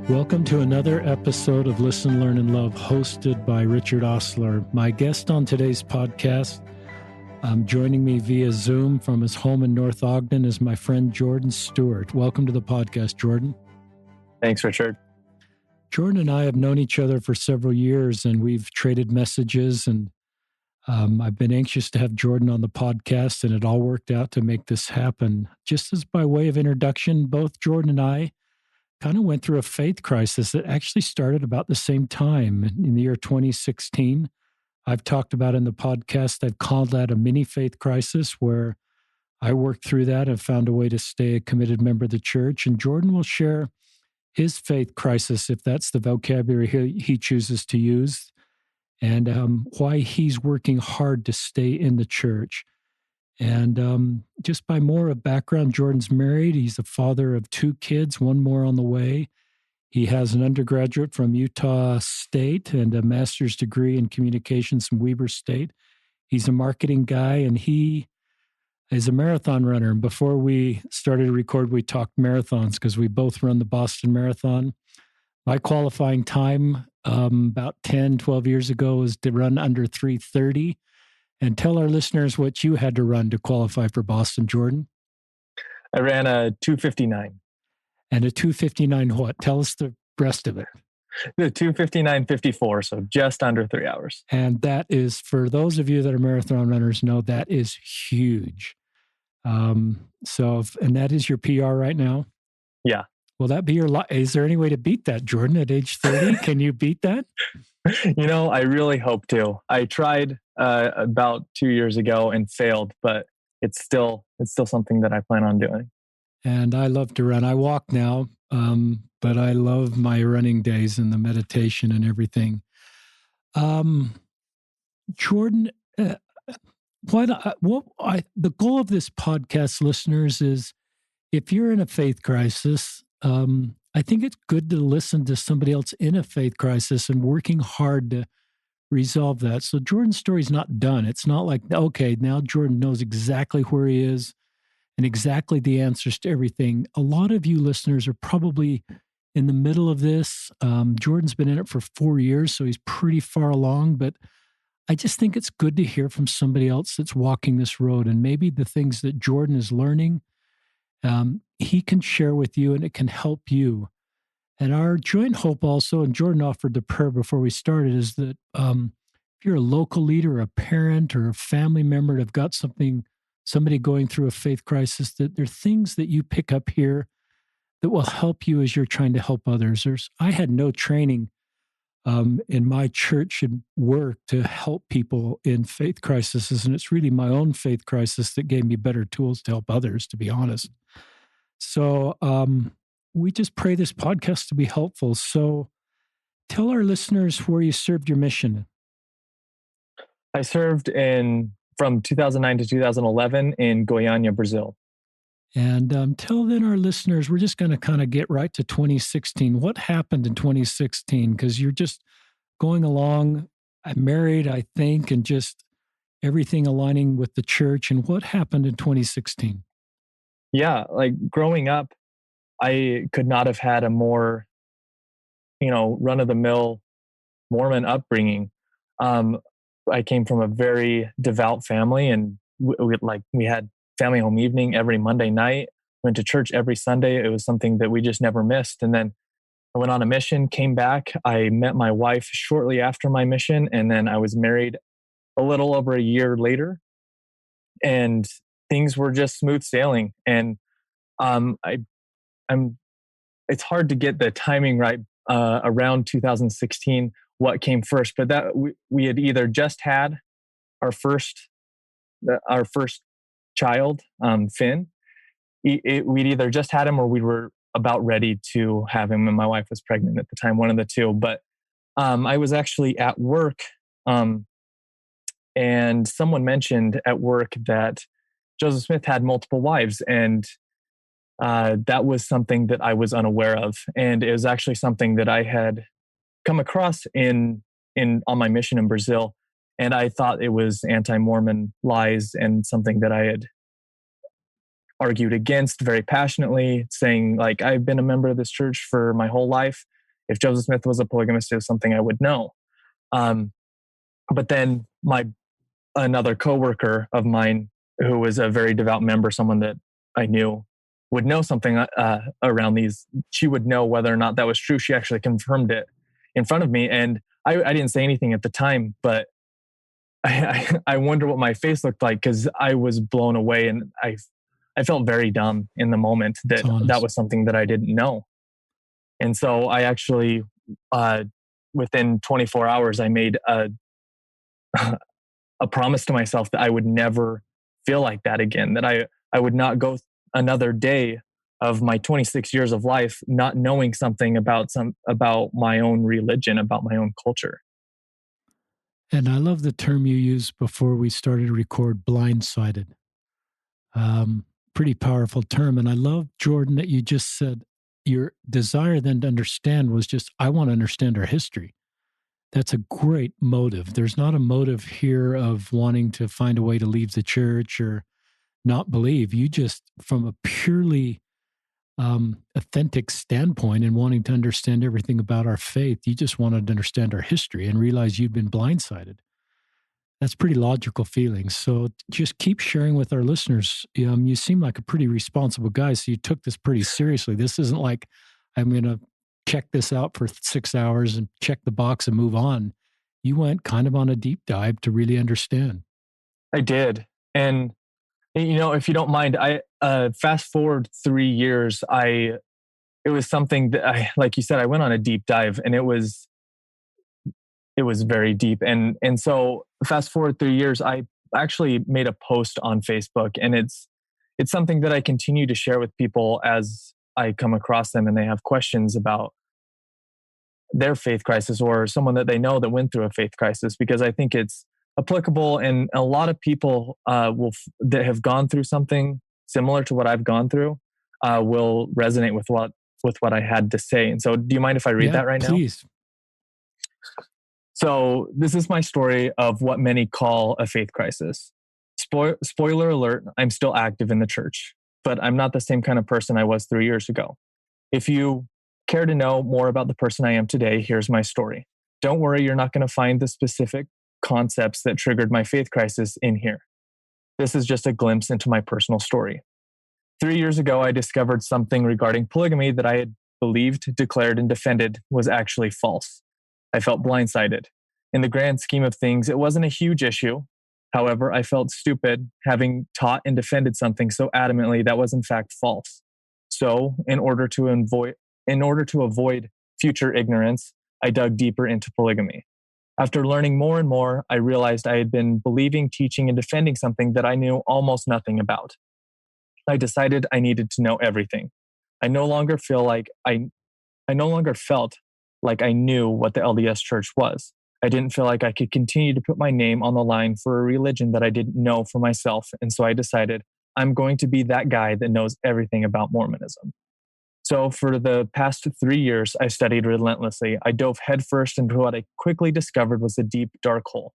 Welcome to another episode of Listen, Learn, and Love, hosted by Richard Osler. My guest on today's podcast, joining me via Zoom from his home in North Ogden, is my friend Jordan Stuart. Welcome to the podcast, Jordan. Thanks, Richard. Jordan and I have known each other for several years, and we've traded messages, and I've been anxious to have Jordan on the podcast, and it all worked out to make this happen. Just as by way of introduction, both Jordan and I kind of went through a faith crisis that actually started about the same time in the year 2016. I've talked about in the podcast, I've called that a mini faith crisis, where I worked through that and found a way to stay a committed member of the church. And Jordan will share his faith crisis, if that's the vocabulary he chooses to use, and why he's working hard to stay in the church. And just by more of background, Jordan's married. He's the father of 2 kids, one more on the way. He has an undergraduate from Utah State and a master's degree in communications from Weber State. He's a marketing guy, and he is a marathon runner. And before we started to record, we talked marathons because we both run the Boston Marathon. My qualifying time about 10, 12 years ago was to run under 3:30. And tell our listeners what you had to run to qualify for Boston, Jordan. I ran a 2:59. And a 2:59 what? Tell us the rest of it. The 2:59:54, so just under 3 hours. And that is, for those of you that are marathon runners know, that is huge. And that is your PR right now? Yeah. Will that be your is there any way to beat that, Jordan, at age 30? Can you beat that? I really hope to. I tried about 2 years ago and failed, but it's still something that I plan on doing. And I love to run. I walk now, but I love my running days and the meditation and everything. Jordan, the goal of this podcast, listeners, is if you're in a faith crisis, I think it's good to listen to somebody else in a faith crisis and working hard to resolve that. So Jordan's story is not done. It's not like, okay, now Jordan knows exactly where he is and exactly the answers to everything. A lot of you listeners are probably in the middle of this. Jordan's been in it for 4 years, so he's pretty far along. But I just think it's good to hear from somebody else that's walking this road, and maybe the things that Jordan is learning, he can share with you, and it can help you. And our joint hope also, and Jordan offered the prayer before we started, is that if you're a local leader, a parent, or a family member that have got somebody going through a faith crisis, that there are things that you pick up here that will help you as you're trying to help others. I had no training in my church and work to help people in faith crises, and it's really my own faith crisis that gave me better tools to help others, to be honest. So we just pray this podcast to be helpful. So tell our listeners where you served your mission. I served from 2009 to 2011 in Goiânia, Brazil. And tell then our listeners, we're just going to kind of get right to 2016. What happened in 2016? Because you're just going along, I'm married, I think, and just everything aligning with the church. And what happened in 2016? Yeah, like growing up, I could not have had a more, run-of-the-mill Mormon upbringing. I came from a very devout family, and we had family home evening every Monday night, went to church every Sunday. It was something that we just never missed. And then I went on a mission, came back. I met my wife shortly after my mission, and then I was married a little over a year later. And things were just smooth sailing. And it's hard to get the timing right around 2016, what came first, but that we had either just had our first child, Finn. We'd either just had him or we were about ready to have him, and my wife was pregnant at the time, one of the two. But I was actually at work, and someone mentioned at work that Joseph Smith had multiple wives, and that was something that I was unaware of. And it was actually something that I had come across on my mission in Brazil. And I thought it was anti-Mormon lies and something that I had argued against very passionately, saying, like, I've been a member of this church for my whole life. If Joseph Smith was a polygamist, it was something I would know. But then another coworker of mine who was a very devout member, someone that I knew, would know something around these. She would know whether or not that was true. She actually confirmed it in front of me. And I didn't say anything at the time, but I wonder what my face looked like, because I was blown away, and I felt very dumb in the moment that that was something that I didn't know. And so I actually, within 24 hours, I made a promise to myself that I would never feel like that again, that I would not go another day of my 26 years of life not knowing something about my own religion, about my own culture. And I love the term you used before we started to record, blindsided. Pretty powerful term. And I love, Jordan, that you just said your desire then to understand was just, I want to understand our history. That's a great motive. There's not a motive here of wanting to find a way to leave the church or not believe. You just, from a purely authentic standpoint and wanting to understand everything about our faith, you just wanted to understand our history and realize you'd been blindsided. That's pretty logical feelings. So just keep sharing with our listeners. You seem like a pretty responsible guy, so you took this pretty seriously. This isn't like I'm going to check this out for 6 hours and check the box and move on. You went kind of on a deep dive to really understand. I did. And, if you don't mind, I fast forward 3 years, it was something that like you said, I went on a deep dive, and it was very deep. And so fast forward 3 years, I actually made a post on Facebook, and it's something that I continue to share with people as I come across them and they have questions about their faith crisis, or someone that they know that went through a faith crisis, because I think it's applicable, and a lot of people that have gone through something similar to what I've gone through will resonate with what I had to say. And so, do you mind if I read that right now? Please. So this is my story of what many call a faith crisis. Spoiler alert, I'm still active in the church, but I'm not the same kind of person I was 3 years ago. If you care to know more about the person I am today, here's my story. Don't worry, you're not going to find the specific concepts that triggered my faith crisis in here. This is just a glimpse into my personal story. 3 years ago, I discovered something regarding polygamy that I had believed, declared, and defended was actually false. I felt blindsided. In the grand scheme of things, it wasn't a huge issue. However, I felt stupid having taught and defended something so adamantly that was in fact false. So, in order to avoid future ignorance, I dug deeper into polygamy. After learning more and more, I realized I had been believing, teaching, and defending something that I knew almost nothing about. I decided I needed to know everything. I no longer felt like I knew what the LDS Church was. I didn't feel like I could continue to put my name on the line for a religion that I didn't know for myself. And so I decided I'm going to be that guy that knows everything about Mormonism. So for the past 3 years, I studied relentlessly. I dove headfirst into what I quickly discovered was a deep, dark hole.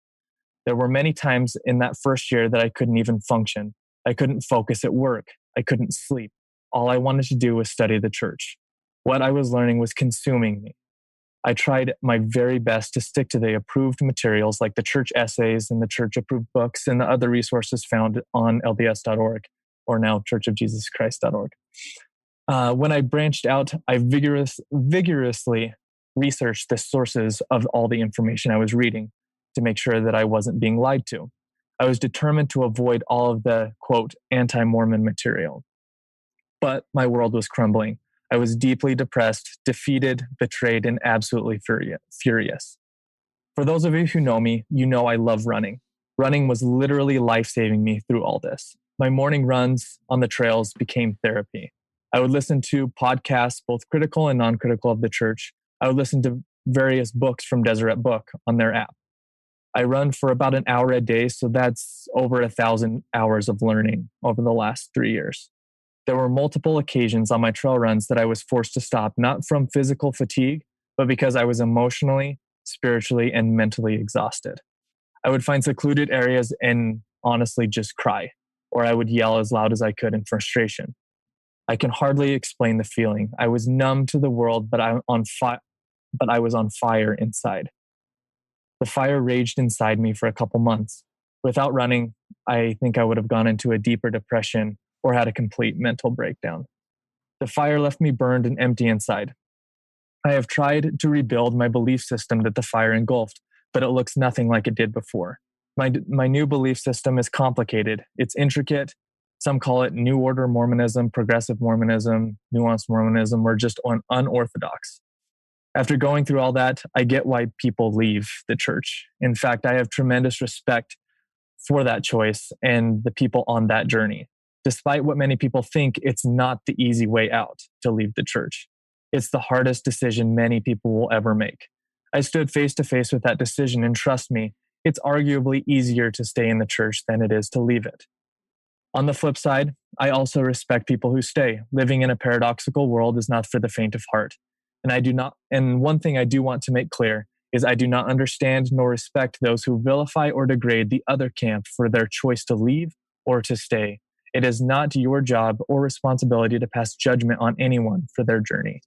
There were many times in that first year that I couldn't even function. I couldn't focus at work. I couldn't sleep. All I wanted to do was study the church. What I was learning was consuming me. I tried my very best to stick to the approved materials like the church essays and the church approved books and the other resources found on LDS.org, or now churchofjesuschrist.org. When I branched out, I vigorously researched the sources of all the information I was reading to make sure that I wasn't being lied to. I was determined to avoid all of the, quote, anti-Mormon material. But my world was crumbling. I was deeply depressed, defeated, betrayed, and absolutely furious. For those of you who know me, you know I love running. Running was literally life-saving me through all this. My morning runs on the trails became therapy. I would listen to podcasts, both critical and non-critical of the church. I would listen to various books from Deseret Book on their app. I run for about an hour a day, so that's over 1,000 hours of learning over the last 3 years. There were multiple occasions on my trail runs that I was forced to stop, not from physical fatigue, but because I was emotionally, spiritually, and mentally exhausted. I would find secluded areas and honestly just cry, or I would yell as loud as I could in frustration. I can hardly explain the feeling. I was numb to the world, but I'm on fire. but I was on fire inside. The fire raged inside me for a couple months. Without running, I think I would have gone into a deeper depression or had a complete mental breakdown. The fire left me burned and empty inside. I have tried to rebuild my belief system that the fire engulfed, but it looks nothing like it did before. My new belief system is complicated. It's intricate. Some call it New Order Mormonism, Progressive Mormonism, Nuanced Mormonism, or just unorthodox. After going through all that, I get why people leave the church. In fact, I have tremendous respect for that choice and the people on that journey. Despite what many people think, it's not the easy way out to leave the church. It's the hardest decision many people will ever make. I stood face to face with that decision, and trust me, it's arguably easier to stay in the church than it is to leave it. On the flip side, I also respect people who stay. Living in a paradoxical world is not for the faint of heart. And one thing I do want to make clear is I do not understand nor respect those who vilify or degrade the other camp for their choice to leave or to stay. It is not your job or responsibility to pass judgment on anyone for their journey.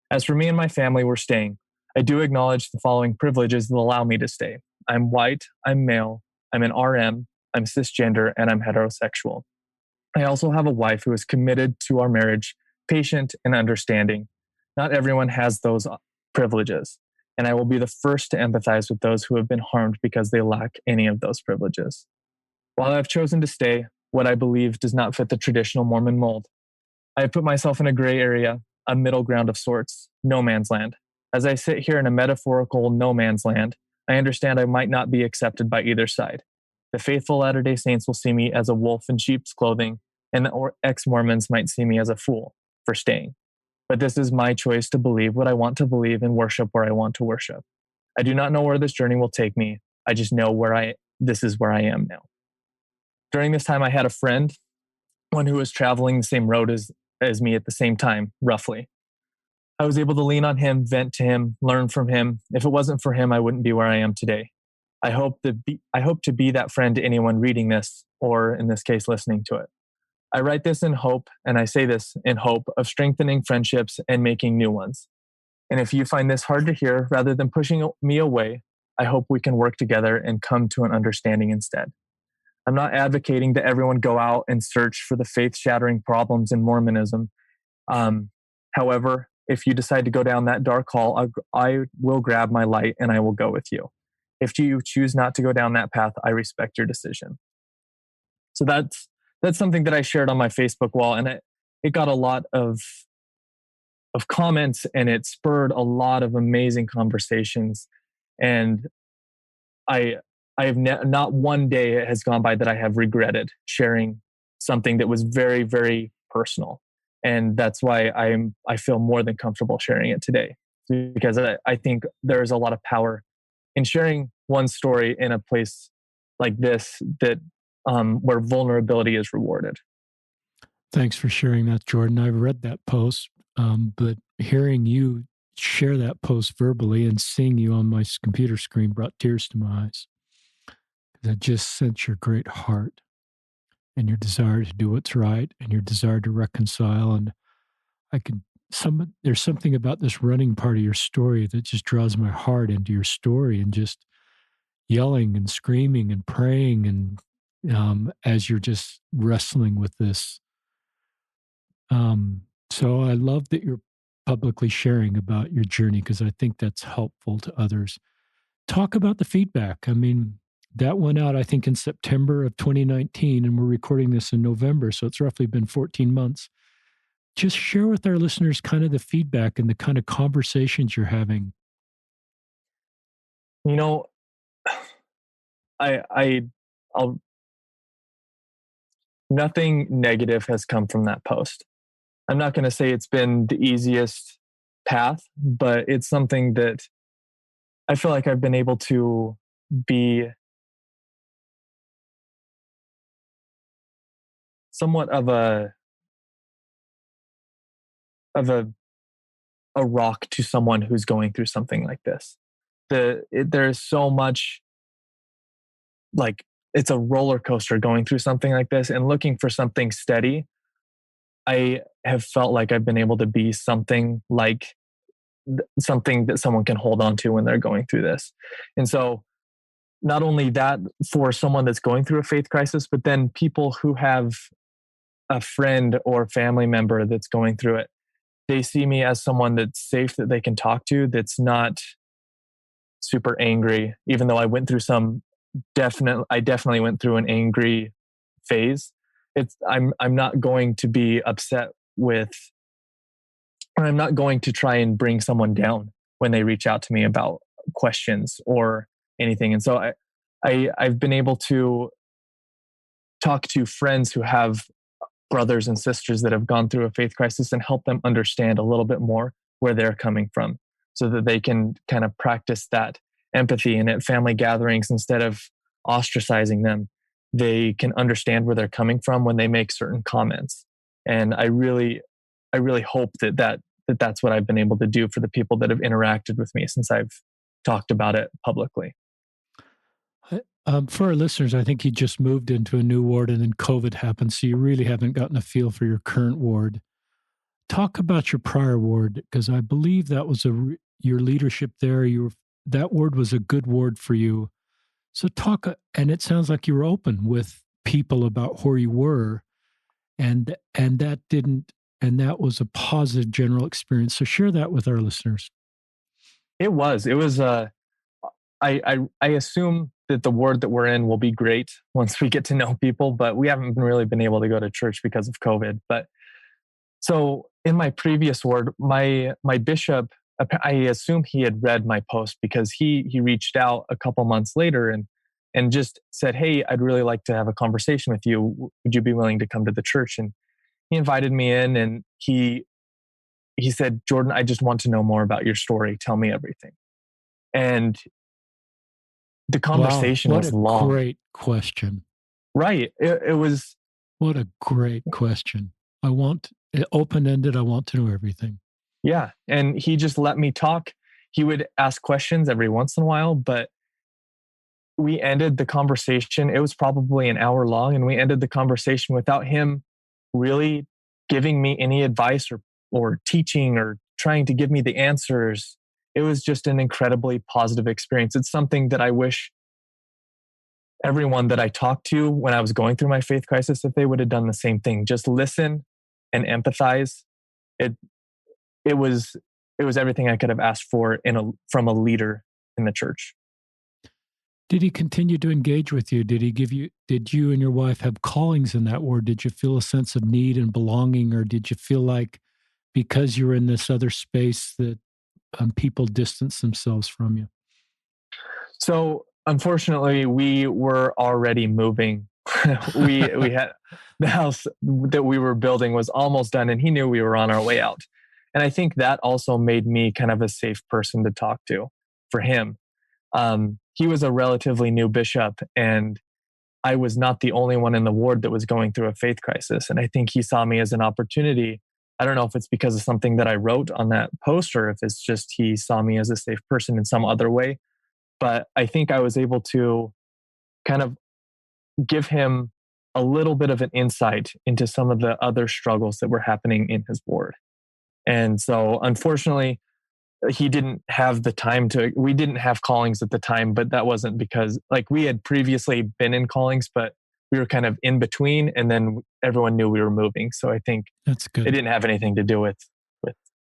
As for me and my family, we're staying. I do acknowledge the following privileges that allow me to stay. I'm white, I'm male, I'm an RM, I'm cisgender, and I'm heterosexual. I also have a wife who is committed to our marriage, patient and understanding. Not everyone has those privileges, and I will be the first to empathize with those who have been harmed because they lack any of those privileges. While I've chosen to stay, what I believe does not fit the traditional Mormon mold. I have put myself in a gray area, a middle ground of sorts, no man's land. As I sit here in a metaphorical no man's land, I understand I might not be accepted by either side. The faithful Latter-day Saints will see me as a wolf in sheep's clothing, and the ex-Mormons might see me as a fool for staying. But this is my choice to believe what I want to believe and worship where I want to worship. I do not know where this journey will take me. I just know this is where I am now. During this time, I had a friend, one who was traveling the same road as me at the same time, roughly. I was able to lean on him, vent to him, learn from him. If it wasn't for him, I wouldn't be where I am today. I hope to be that friend to anyone reading this, or in this case, listening to it. I write this in hope, and I say this in hope of strengthening friendships and making new ones. And if you find this hard to hear, rather than pushing me away, I hope we can work together and come to an understanding instead. I'm not advocating that everyone go out and search for the faith-shattering problems in Mormonism. However, if you decide to go down that dark hall, I will grab my light and I will go with you. If you choose not to go down that path, I respect your decision. So that's something that I shared on my Facebook wall, and it got a lot of comments, and it spurred a lot of amazing conversations. And I have not one day has gone by that I have regretted sharing something that was very, very personal. And that's why I feel more than comfortable sharing it today, because I think there's a lot of power in sharing one story in a place like this that where vulnerability is rewarded. Thanks for sharing that, Jordan. I've read that post, but hearing you share that post verbally and seeing you on my computer screen brought tears to my eyes. I just sense your great heart and your desire to do what's right and your desire to reconcile. And there's something about this running part of your story that just draws my heart into your story, and just yelling and screaming and praying, and as you're just wrestling with this. So I love that you're publicly sharing about your journey, because I think that's helpful to others. Talk about the feedback. I mean, that went out, I think, in September of 2019, and we're recording this in November, so it's roughly been 14 months. Just share with our listeners kind of the feedback and the kind of conversations you're having. You know, I'll nothing negative has come from that post. I'm not going to say it's been the easiest path, but it's something that I feel like I've been able to be somewhat of a rock to someone who's going through something like this. There's so much, like, it's a roller coaster going through something like this, and looking for something steady. I have felt like I've been able to be something like something that someone can hold on to when they're going through this. And so not only that, for someone that's going through a faith crisis, but then people who have a friend or family member that's going through it, they see me as someone that's safe, that they can talk to, that's not super angry, even though I went through I definitely went through an angry phase. I'm not going to be upset with, or I'm not going to try and bring someone down when they reach out to me about questions or anything. And so I've been able to talk to friends who have brothers and sisters that have gone through a faith crisis and help them understand a little bit more where they're coming from, so that they can kind of practice that empathy. And at family gatherings, instead of ostracizing them, they can understand where they're coming from when they make certain comments. And I really hope that's what I've been able to do for the people that have interacted with me since I've talked about it publicly. For our listeners, I think you just moved into a new ward and then COVID happened, so you really haven't gotten a feel for your current ward. Talk about your prior ward, because I believe that was your leadership there. That ward was a good ward for you. So talk, and it sounds like you were open with people about where you were, and that was a positive general experience. So share that with our listeners. It was. I assume that the ward that we're in will be great once we get to know people, but we haven't really been able to go to church because of COVID. But so in my previous ward, my bishop, I assume he had read my post, because he reached out a couple months later and just said, "Hey, I'd really like to have a conversation with you. Would you be willing to come to the church?" And he invited me in, and he said, "Jordan, I just want to know more about your story. Tell me everything." And the Wow, conversation what was a long. great question. Right. It was, What a great question. I want it open ended. I want to know everything. yeah. And he just let me talk. He would ask questions every once in a while, but we ended the conversation. It was probably an hour long, and we ended the conversation without him really giving me any advice or teaching or trying to give me the answers. It was just an incredibly positive experience. It's something that I wish everyone that I talked to when I was going through my faith crisis, if they would have done the same thing, just listen and empathize. It it was it was everything I could have asked for from a leader in the church. Did he continue to engage with you? Did you and your wife have callings in that ward? Did you feel a sense of need and belonging, or did you feel like because you were in this other space that people distanced themselves from you? So unfortunately, we were already moving. We had the house that we were building was almost done, and he knew we were on our way out. And I think that also made me kind of a safe person to talk to for him. He was a relatively new bishop, and I was not the only one in the ward that was going through a faith crisis. And I think he saw me as an opportunity. I don't know if it's because of something that I wrote on that post, or if it's just he saw me as a safe person in some other way. But I think I was able to kind of give him a little bit of an insight into some of the other struggles that were happening in his ward. And so, unfortunately, he didn't have the time we didn't have callings at the time, but that wasn't because, like, we had previously been in callings, but we were kind of in between, and then everyone knew we were moving. So I think That's it good. didn't have anything to do with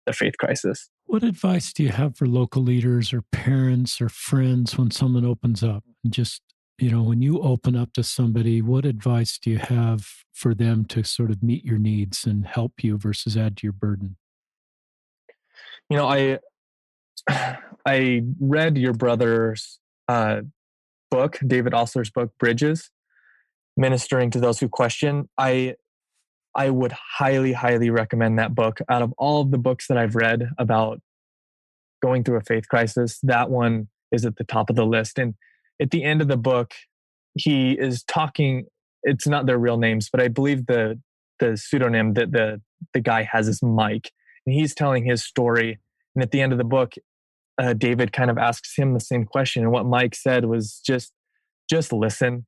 the faith crisis. What advice do you have for local leaders or parents or friends when someone opens up? And just, when you open up to somebody, what advice do you have for them to sort of meet your needs and help you versus add to your burden? You know, I read your brother's book, David Osler's book, Bridges, Ministering to Those Who Question. I would highly, highly recommend that book. Out of all of the books that I've read about going through a faith crisis, that one is at the top of the list. And at the end of the book, he is talking, it's not their real names, but I believe the pseudonym that the guy has is Mike. And he's telling his story. And at the end of the book, David kind of asks him the same question. And what Mike said was just listen.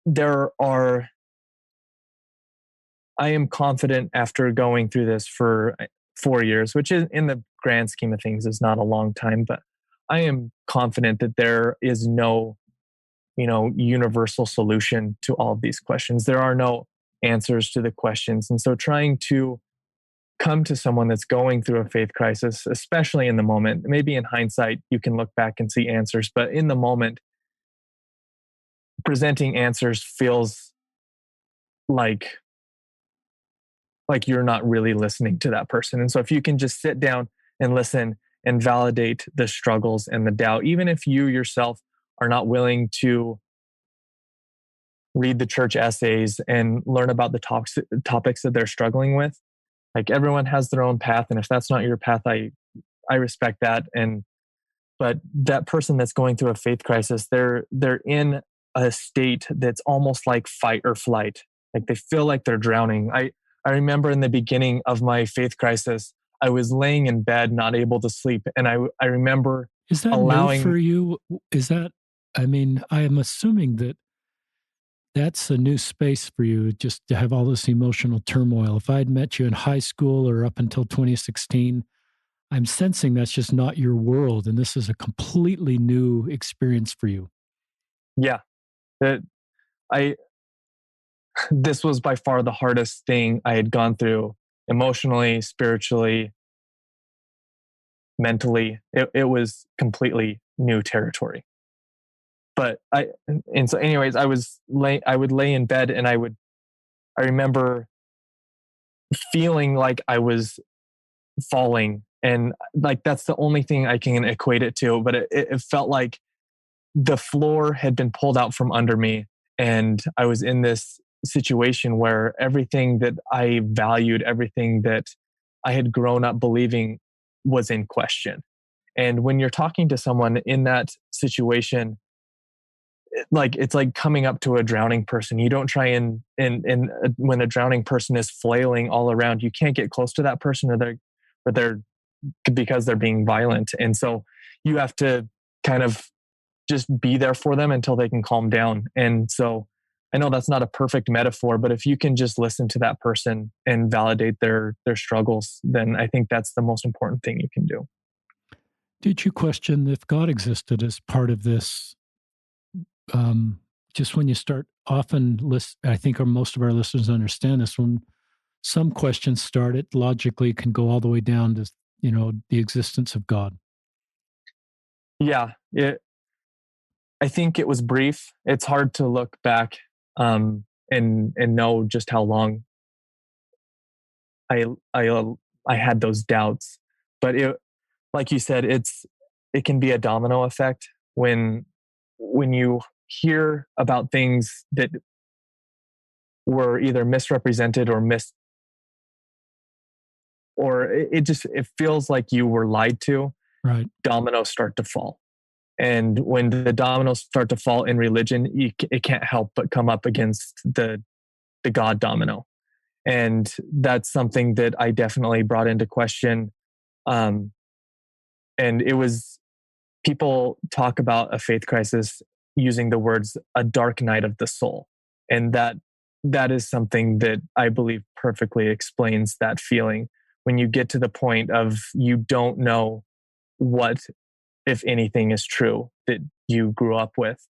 There are I am confident after going through this for 4 years, which is in the grand scheme of things is not a long time, but I am confident that there is no, universal solution to all of these questions. There are no answers to the questions. And so trying to come to someone that's going through a faith crisis, especially in the moment, maybe in hindsight, you can look back and see answers, but in the moment, presenting answers feels like you're not really listening to that person. And so if you can just sit down and listen and validate the struggles and the doubt, even if you yourself are not willing to read the church essays and learn about the topics that they're struggling with, like everyone has their own path. And if that's not your path, I respect that. But that person that's going through a faith crisis, they're in a state that's almost like fight or flight. Like they feel like they're drowning. I remember in the beginning of my faith crisis, I was laying in bed, not able to sleep. And I remember Is that new for you? I am assuming that that's a new space for you, just to have all this emotional turmoil. If I had met you in high school or up until 2016, I'm sensing that's just not your world. And this is a completely new experience for you. Yeah. This was by far the hardest thing I had gone through emotionally, spiritually, mentally. It was completely new territory. But so anyways, I would lay in bed and I remember feeling like I was falling, and like that's the only thing I can equate it to. But it felt like the floor had been pulled out from under me, and I was in this situation where everything that I valued, everything that I had grown up believing was in question. And when you're talking to someone in that situation, it's like coming up to a drowning person. You don't try and when a drowning person is flailing all around, you can't get close to that person, or they're because they're being violent. And so you have to kind of just be there for them until they can calm down. And so I know that's not a perfect metaphor, but if you can just listen to that person and validate their struggles, then I think that's the most important thing you can do. Did you question if God existed as part of this? Just when you start, I think most of our listeners understand this. When some questions start, it logically can go all the way down to, the existence of God. Yeah, I think it was brief. It's hard to look back and know just how long I had those doubts. But like you said, it can be a domino effect when you hear about things that were either misrepresented or it feels like you were lied to. Right. Dominoes start to fall. And when the dominoes start to fall in religion, it can't help but come up against the God domino. And that's something that I definitely brought into question. And it was, people talk about a faith crisis using the words a dark night of the soul. And that is something that I believe perfectly explains that feeling when you get to the point of you don't know what, if anything, is true that you grew up with.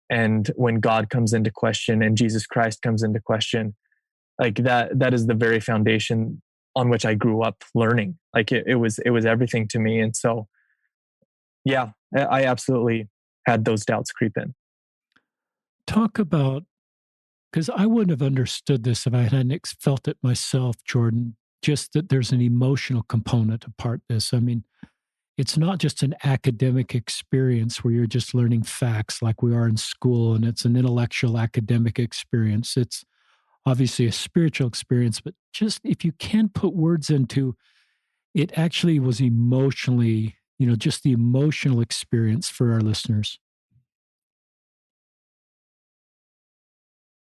And when God comes into question and Jesus Christ comes into question, like that is the very foundation on which I grew up learning. Like it was everything to me. And so, yeah, I absolutely had those doubts creep in. Talk about, because I wouldn't have understood this if I hadn't felt it myself, Jordan, just that there's an emotional component to part this. I mean, it's not just an academic experience where you're just learning facts like we are in school, and it's an intellectual academic experience. It's obviously a spiritual experience, but just if you can put words into it, actually was emotionally, just the emotional experience for our listeners.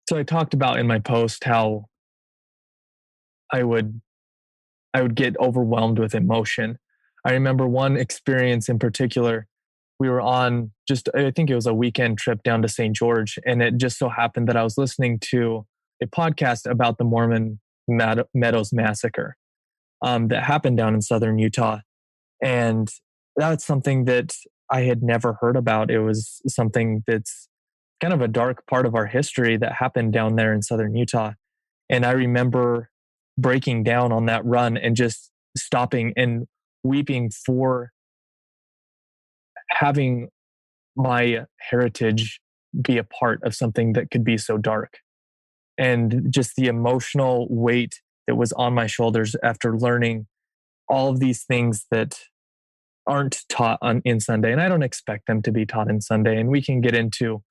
So I talked about in my post how I would get overwhelmed with emotion. I remember one experience in particular. We were on I think it was a weekend trip down to St. George. And it just so happened that I was listening to a podcast about the Mormon Meadows Massacre. that happened down in southern Utah. And that's something that I had never heard about. It was something that's kind of a dark part of our history that happened down there in southern Utah. And I remember breaking down on that run and just stopping and weeping for having my heritage be a part of something that could be so dark. And just the emotional weight that was on my shoulders after learning all of these things that aren't taught in Sunday. And I don't expect them to be taught in Sunday. And we can get into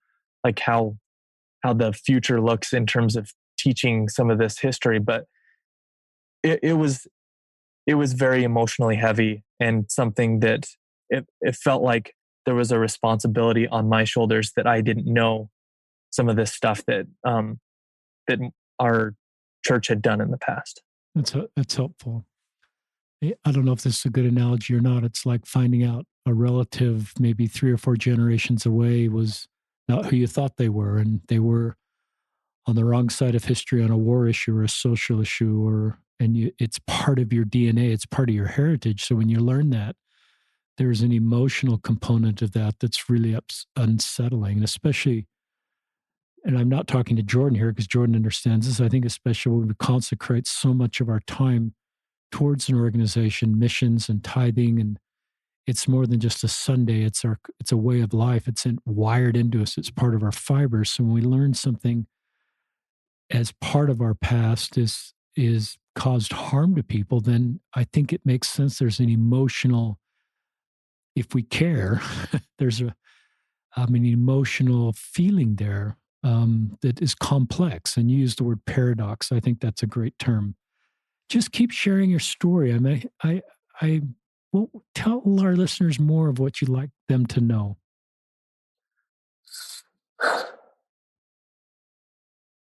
like how the future looks in terms of teaching some of this history, but it was very emotionally heavy, and something that it felt like there was a responsibility on my shoulders that I didn't know some of this stuff that our church had done in the past. That's helpful. I don't know if this is a good analogy or not. It's like finding out a relative maybe 3 or 4 generations away was not who you thought they were, and they were on the wrong side of history on a war issue or a social issue, it's part of your DNA, it's part of your heritage. So when you learn that, there's an emotional component of that that's really unsettling, and especially, and I'm not talking to Jordan here because Jordan understands this. I think especially when we consecrate so much of our time towards an organization, missions and tithing, and it's more than just a Sunday. It's a way of life. It's wired into us. It's part of our fibers. So when we learn something as part of our past is caused harm to people, then I think it makes sense. There's an emotional, if we care, there's an emotional feeling there that is complex. And you use the word paradox. I think that's a great term. Just keep sharing your story. I mean, I will tell our listeners more of what you'd like them to know.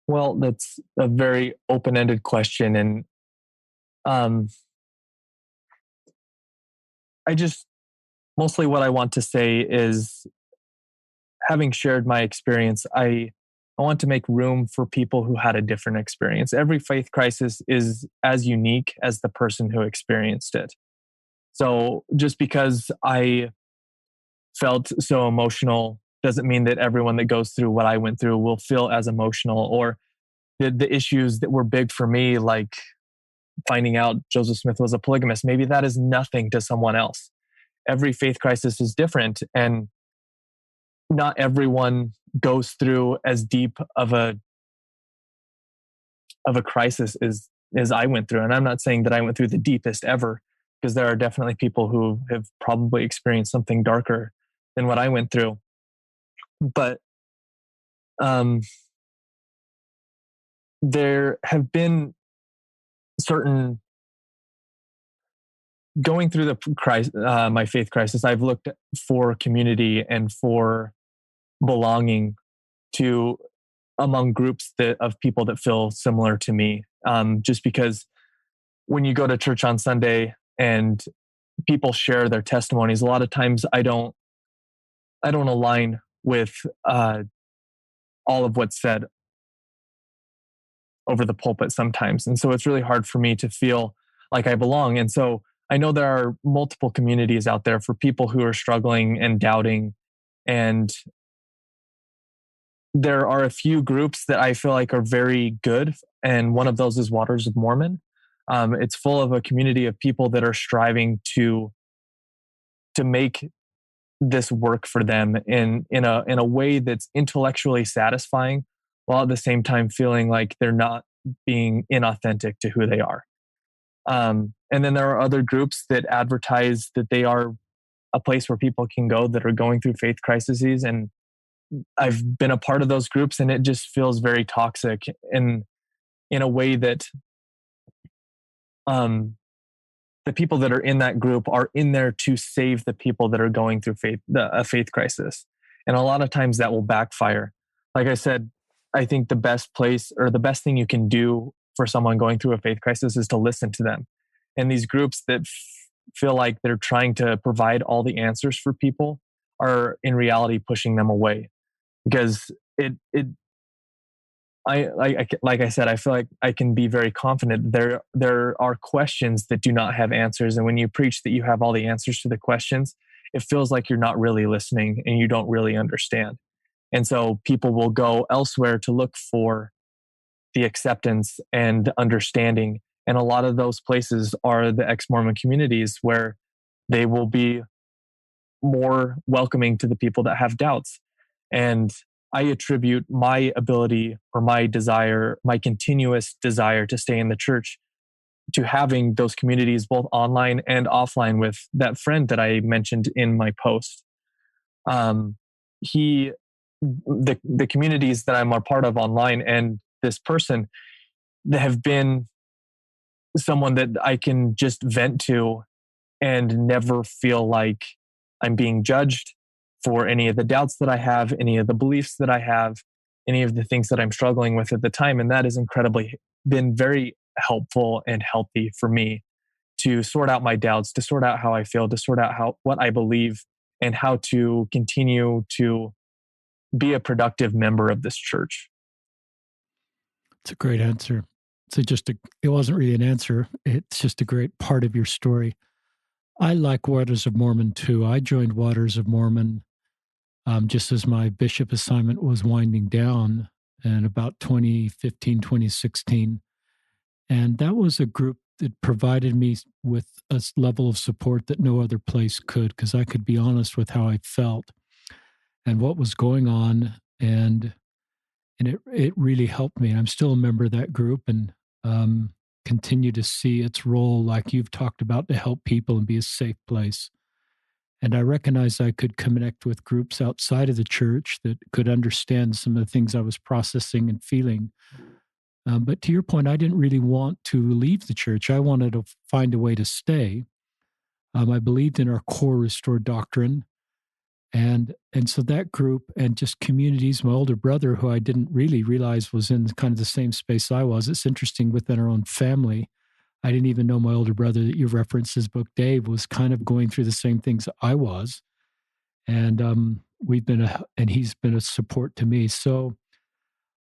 Well, that's a very open-ended question, and um, I just mostly what I want to say is, having shared my experience, I want to make room for people who had a different experience. Every faith crisis is as unique as the person who experienced it. So just because I felt so emotional doesn't mean that everyone that goes through what I went through will feel as emotional, or the issues that were big for me, like finding out Joseph Smith was a polygamist. Maybe that is nothing to someone else. Every faith crisis is different, and not everyone goes through as deep of a crisis as I went through. And I'm not saying that I went through the deepest ever, because there are definitely people who have probably experienced something darker than what I went through. But um, there have been certain, going through the crisis, my faith crisis, I've looked for community and for belonging to among groups of people that feel similar to me. Just because when you go to church on Sunday and people share their testimonies, a lot of times I don't align with all of what's said over the pulpit sometimes, and so it's really hard for me to feel like I belong. And so I know there are multiple communities out there for people who are struggling and doubting, and there are a few groups that I feel like are very good, and one of those is Waters of Mormon. It's full of a community of people that are striving to make this work for them in a way that's intellectually satisfying, while at the same time feeling like they're not being inauthentic to who they are. And then there are other groups that advertise that they are a place where people can go that are going through faith crises, and I've been a part of those groups, and it just feels very toxic in a way that um, the people that are in that group are in there to save the people that are going through a faith crisis. And a lot of times that will backfire. Like I said, I think the best place, or the best thing you can do for someone going through a faith crisis, is to listen to them. And these groups that feel like they're trying to provide all the answers for people are in reality pushing them away, because like I said, I feel like I can be very confident. There are questions that do not have answers, and when you preach that you have all the answers to the questions, it feels like you're not really listening and you don't really understand. And so people will go elsewhere to look for the acceptance and understanding. And a lot of those places are the ex-Mormon communities where they will be more welcoming to the people that have doubts. And I attribute my ability or my desire, my continuous desire to stay in the church to having those communities both online and offline with that friend that I mentioned in my post. Um, he, the communities that I'm a part of online and this person that have been someone that I can just vent to and never feel like I'm being judged for any of the doubts that I have, any of the beliefs that I have, any of the things that I'm struggling with at the time. And that has incredibly been very helpful and healthy for me to sort out my doubts, to sort out how I feel, to sort out what I believe, and how to continue to be a productive member of this church. It's a great answer. It wasn't really an answer. It's just a great part of your story. I like Waters of Mormon too. I joined Waters of Mormon just as my bishop assignment was winding down in about 2015, 2016. And that was a group that provided me with a level of support that no other place could, because I could be honest with how I felt and what was going on. And it really helped me. I'm still a member of that group and continue to see its role, like you've talked about, to help people and be a safe place. And I recognized I could connect with groups outside of the church that could understand some of the things I was processing and feeling. But to your point, I didn't really want to leave the church. I wanted to find a way to stay. I believed in our core restored doctrine. And so that group and just communities, my older brother, who I didn't really realize was in kind of the same space I was. It's interesting, within our own family, I didn't even know my older brother that you referenced his book, Dave, was kind of going through the same things I was. And and he's been a support to me. So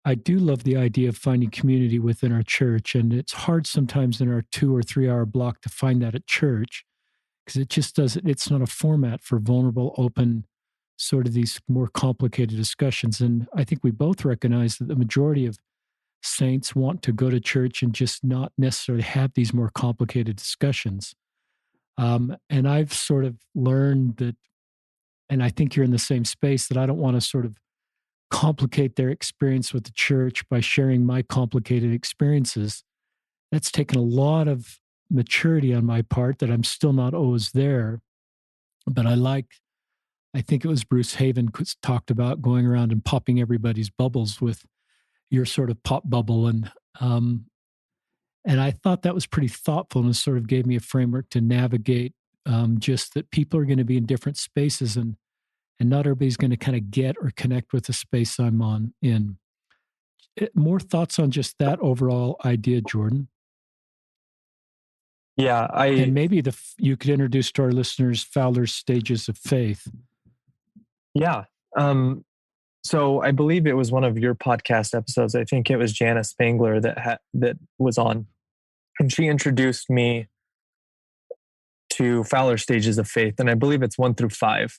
I do love the idea of finding community within our church. And it's hard sometimes in our 2 or 3 hour block to find that at church, because it just doesn't, it's not a format for vulnerable, open, sort of these more complicated discussions. And I think we both recognize that the majority of saints want to go to church and just not necessarily have these more complicated discussions. And I've sort of learned that, and I think you're in the same space, that I don't want to sort of complicate their experience with the church by sharing my complicated experiences. That's taken a lot of maturity on my part that I'm still not always there. But I think it was Bruce Haven talked about going around and popping everybody's bubbles with your sort of pop bubble. And I thought that was pretty thoughtful, and it sort of gave me a framework to navigate just that people are going to be in different spaces, and not everybody's going to kind of get or connect with the space I'm in. More thoughts on just that overall idea, Jordan? Yeah, And maybe you could introduce to our listeners Fowler's stages of faith. Yeah. So I believe it was one of your podcast episodes. I think it was Jana Spangler that was on, and she introduced me to Fowler's stages of faith, and I believe it's 1 through 5.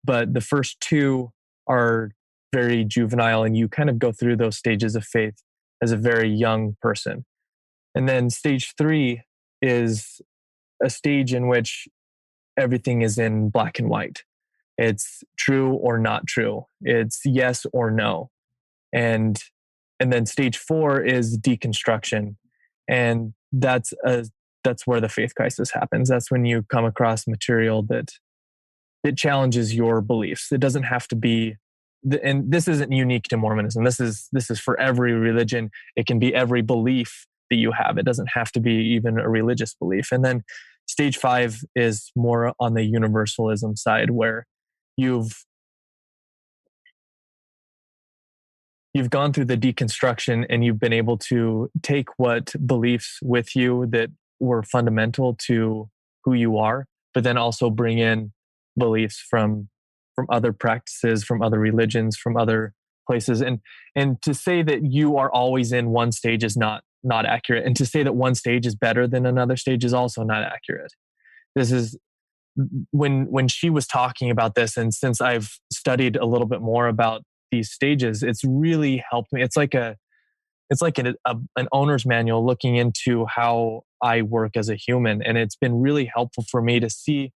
But the first 2 are very juvenile, and you kind of go through those stages of faith as a very young person. And then stage 3 is a stage in which everything is in black and white. It's true or not true. It's yes or no. And then stage 4 is deconstruction. And that's where the faith crisis happens. That's when you come across material that challenges your beliefs. It doesn't have to be, and this isn't unique to Mormonism. This is for every religion. It can be every belief that you have. It doesn't have to be even a religious belief. And then stage 5 is more on the universalism side, where you've gone through the deconstruction and you've been able to take what beliefs with you that were fundamental to who you are, but then also bring in beliefs from other practices, from other religions, from other places. And to say that you are always in one stage is not accurate. And to say that one stage is better than another stage is also not accurate. This is when she was talking about this, and since I've studied a little bit more about these stages, it's really helped me. It's like an owner's manual looking into how I work as a human. And it's been really helpful for me to see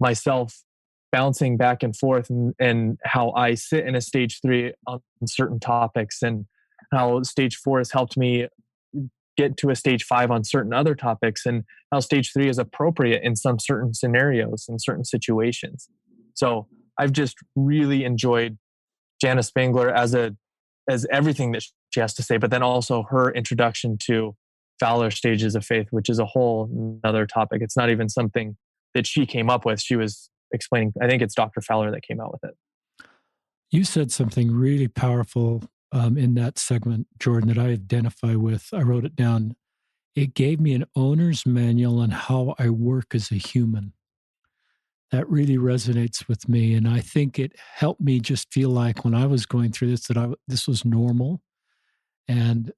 myself bouncing back and forth, and how I sit in a stage 3 on certain topics, and how stage 4 has helped me get to a stage 5 on certain other topics, and how stage 3 is appropriate in some certain scenarios and certain situations. So I've just really enjoyed Jana Spangler as everything that she has to say, but then also her introduction to Fowler stages of faith, which is a whole another topic. It's not even something that she came up with. She was explaining, I think it's Dr. Fowler that came out with it. You said something really powerful in that segment, Jordan, that I identify with. I wrote it down. It gave me an owner's manual on how I work as a human. That really resonates with me. And I think it helped me just feel like when I was going through this, that this was normal. And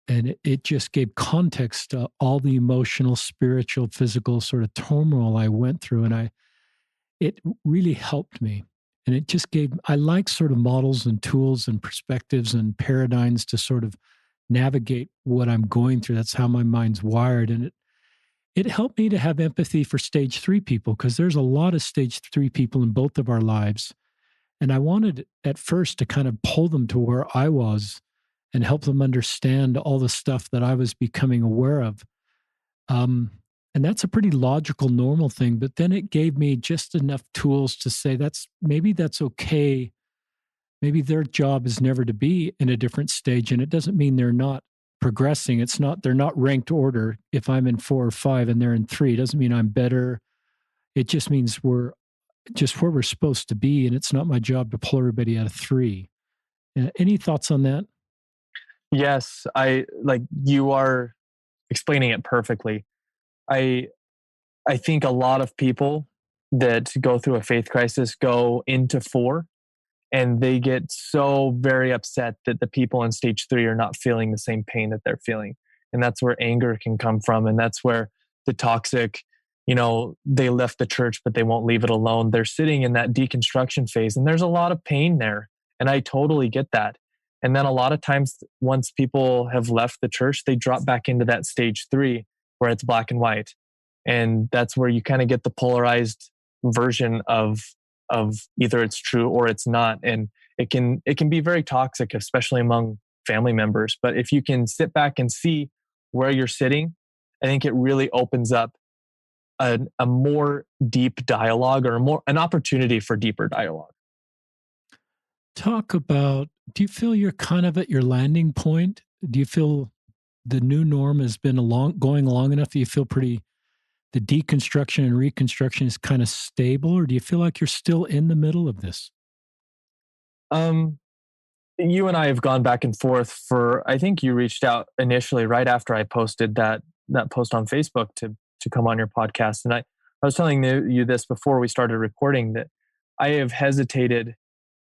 it just gave context to all the emotional, spiritual, physical sort of turmoil I went through. And it really helped me. And it just I like sort of models and tools and perspectives and paradigms to sort of navigate what I'm going through. That's how my mind's wired. And it helped me to have empathy for stage 3 people, because there's a lot of stage 3 people in both of our lives. And I wanted at first to kind of pull them to where I was and help them understand all the stuff that I was becoming aware of. And that's a pretty logical, normal thing. But then it gave me just enough tools to say maybe that's okay. Maybe their job is never to be in a different stage. And it doesn't mean they're not progressing. They're not ranked order. If I'm in 4 or 5 and they're in 3, it doesn't mean I'm better. It just means we're just where we're supposed to be. And it's not my job to pull everybody out of 3. Any thoughts on that? Yes, you are explaining it perfectly. I I think a lot of people that go through a faith crisis go into 4, and they get so very upset that the people in stage 3 are not feeling the same pain that they're feeling. And that's where anger can come from. And that's where the toxic, they left the church, but they won't leave it alone. They're sitting in that deconstruction phase, and there's a lot of pain there. And I totally get that. And then a lot of times, once people have left the church, they drop back into that stage 3 where it's black and white. And that's where you kind of get the polarized version of either it's true or it's not. And it can be very toxic, especially among family members. But if you can sit back and see where you're sitting, I think it really opens up a more deep dialogue, or an opportunity for deeper dialogue. Talk about, do you feel you're kind of at your landing point? Do you feel the new norm has been going long enough? Do you feel the deconstruction and reconstruction is kind of stable, or do you feel like you're still in the middle of this? You and I have gone back and forth I think you reached out initially right after I posted that post on Facebook to come on your podcast. And I was telling you this before we started recording, that I have hesitated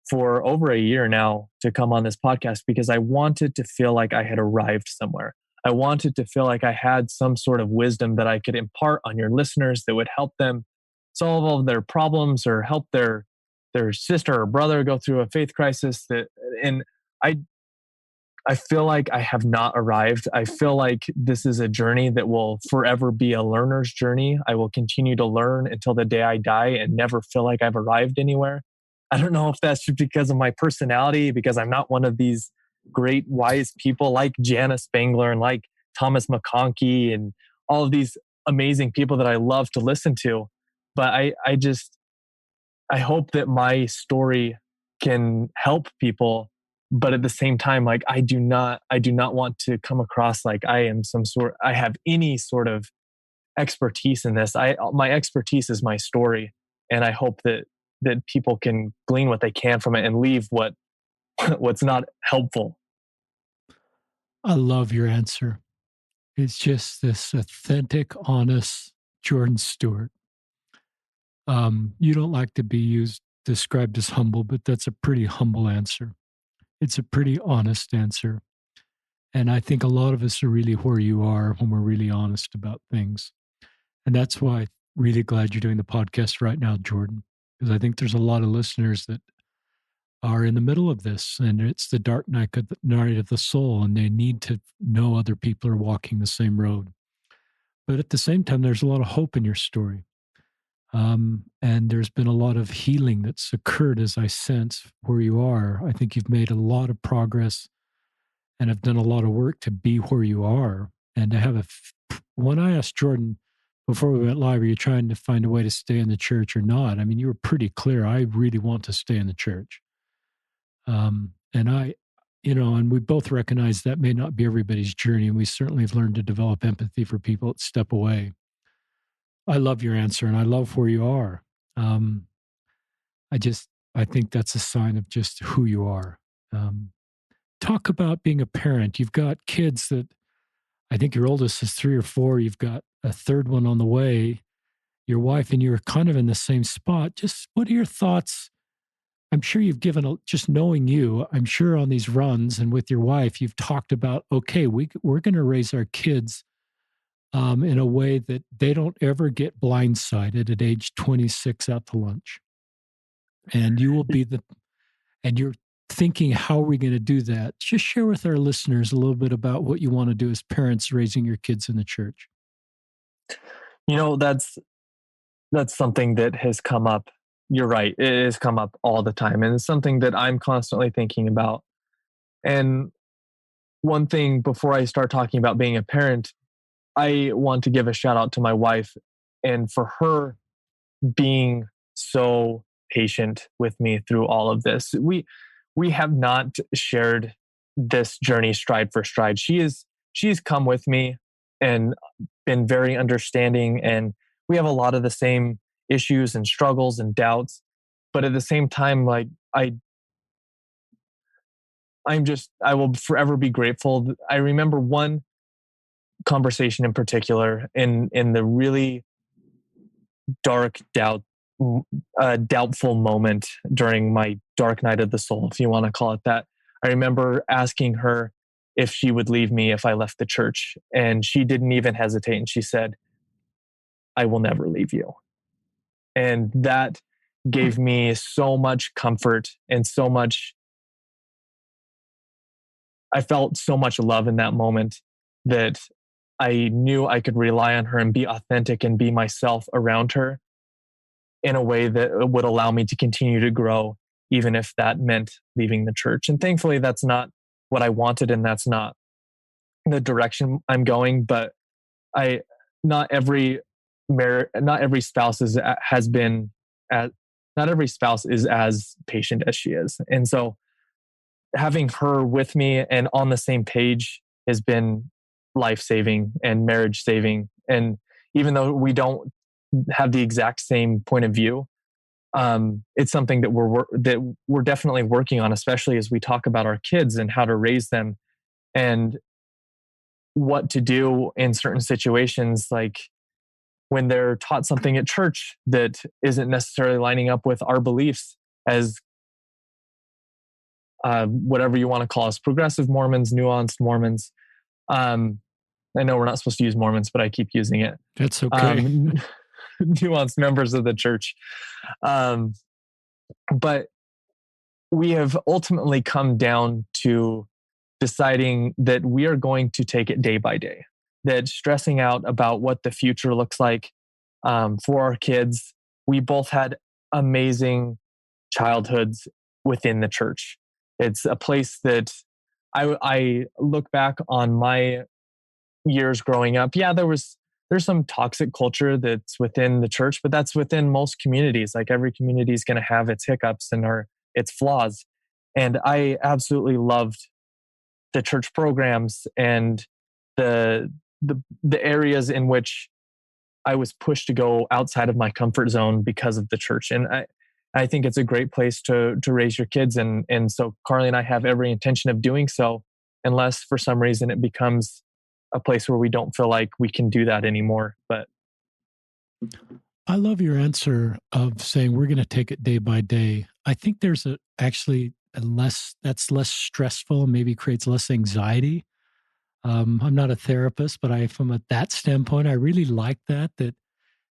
for over a year now to come on this podcast, because I wanted to feel like I had arrived somewhere. I wanted to feel like I had some sort of wisdom that I could impart on your listeners that would help them solve all of their problems, or help their sister or brother go through a faith crisis. And I feel like I have not arrived. I feel like this is a journey that will forever be a learner's journey. I will continue to learn until the day I die and never feel like I've arrived anywhere. I don't know if that's just because of my personality, because I'm not one of these great wise people like Jana Spangler and like Thomas McConkie and all of these amazing people that I love to listen to. But I hope that my story can help people. But at the same time, like I do not want to come across like I have any sort of expertise in this. My expertise is my story. And I hope that people can glean what they can from it and leave what's not helpful. I love your answer. It's just this authentic, honest Jordan Stewart. You don't like to be described as humble, but that's a pretty humble answer. It's a pretty honest answer. And I think a lot of us are really where you are when we're really honest about things. And that's why I'm really glad you're doing the podcast right now, Jordan, because I think there's a lot of listeners that are in the middle of this, and it's the dark night of the soul, and they need to know other people are walking the same road. But at the same time, there's a lot of hope in your story. And there's been a lot of healing that's occurred as I sense where you are. I think you've made a lot of progress and have done a lot of work to be where you are. And to have when I asked Jordan before we went live, are you trying to find a way to stay in the church or not? I mean, you were pretty clear. I really want to stay in the church. And and we both recognize that may not be everybody's journey. And we certainly have learned to develop empathy for people that step away. I love your answer and I love where you are. Um, I think that's a sign of just who you are. Talk about being a parent. You've got kids that I think your oldest is 3 or 4. You've got a third one on the way. Your wife and you are kind of in the same spot. Just what are your thoughts? I'm sure you've just knowing you, I'm sure on these runs and with your wife, you've talked about, okay, we're going to raise our kids in a way that they don't ever get blindsided at age 26 out to lunch. And you will be and you're thinking, how are we going to do that? Just share with our listeners a little bit about what you want to do as parents raising your kids in the church. That's something that has come up. You're right. It has come up all the time. And it's something that I'm constantly thinking about. And one thing before I start talking about being a parent, I want to give a shout out to my wife and for her being so patient with me through all of this. We have not shared this journey stride for stride. She's come with me and been very understanding, and we have a lot of the same issues and struggles and doubts. But at the same time, like I will forever be grateful. I remember one conversation in particular in the really dark doubtful moment during my dark night of the soul, if you want to call it that. I remember asking her if she would leave me if I left the church, and she didn't even hesitate, and she said, "I will never leave you." And that gave me so much comfort and so much. I felt so much love in that moment that I knew I could rely on her and be authentic and be myself around her in a way that would allow me to continue to grow, even if that meant leaving the church. And thankfully, that's not what I wanted, and that's not the direction I'm going. But I, not every not every spouse has been, not every spouse is as patient as she is, and so having her with me and on the same page has been life saving and marriage saving. And even though we don't have the exact same point of view, it's something that we're definitely working on, especially as we talk about our kids and how to raise them and what to do in certain situations, like when they're taught something at church that isn't necessarily lining up with our beliefs as whatever you want to call us, progressive Mormons, nuanced Mormons. I know we're not supposed to use Mormons, but I keep using it. That's okay. Nuanced members of the church. But we have ultimately come down to deciding that we are going to take it day by day, that stressing out about what the future looks like for our kids. We both had amazing childhoods within the church. It's a place that I look back on my years growing up. Yeah, there's some toxic culture that's within the church, but that's within most communities. Like every community is going to have its hiccups and its flaws. And I absolutely loved the church programs and the areas in which I was pushed to go outside of my comfort zone because of the church. And I think it's a great place to raise your kids. And so Carly and I have every intention of doing so, unless for some reason it becomes a place where we don't feel like we can do that anymore. But I love your answer of saying we're going to take it day by day. I think there's actually that's less stressful and maybe creates less anxiety. I'm not a therapist, but from that standpoint, I really like that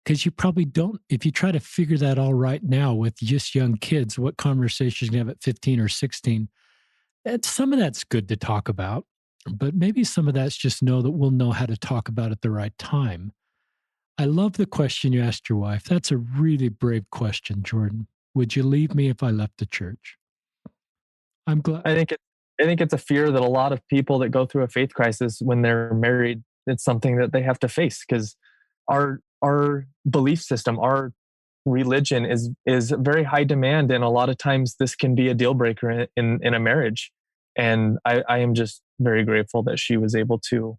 because you probably don't, if you try to figure that all right now with just young kids, what conversations you have at 15 or 16, some of that's good to talk about, but maybe some of that's just know that we'll know how to talk about it the right time. I love the question you asked your wife. That's a really brave question, Jordan. Would you leave me if I left the church? I'm glad. I think I think it's a fear that a lot of people that go through a faith crisis when they're married, it's something that they have to face because our belief system, our religion is very high demand, and a lot of times this can be a deal breaker in a marriage. And I am just very grateful that she was able to,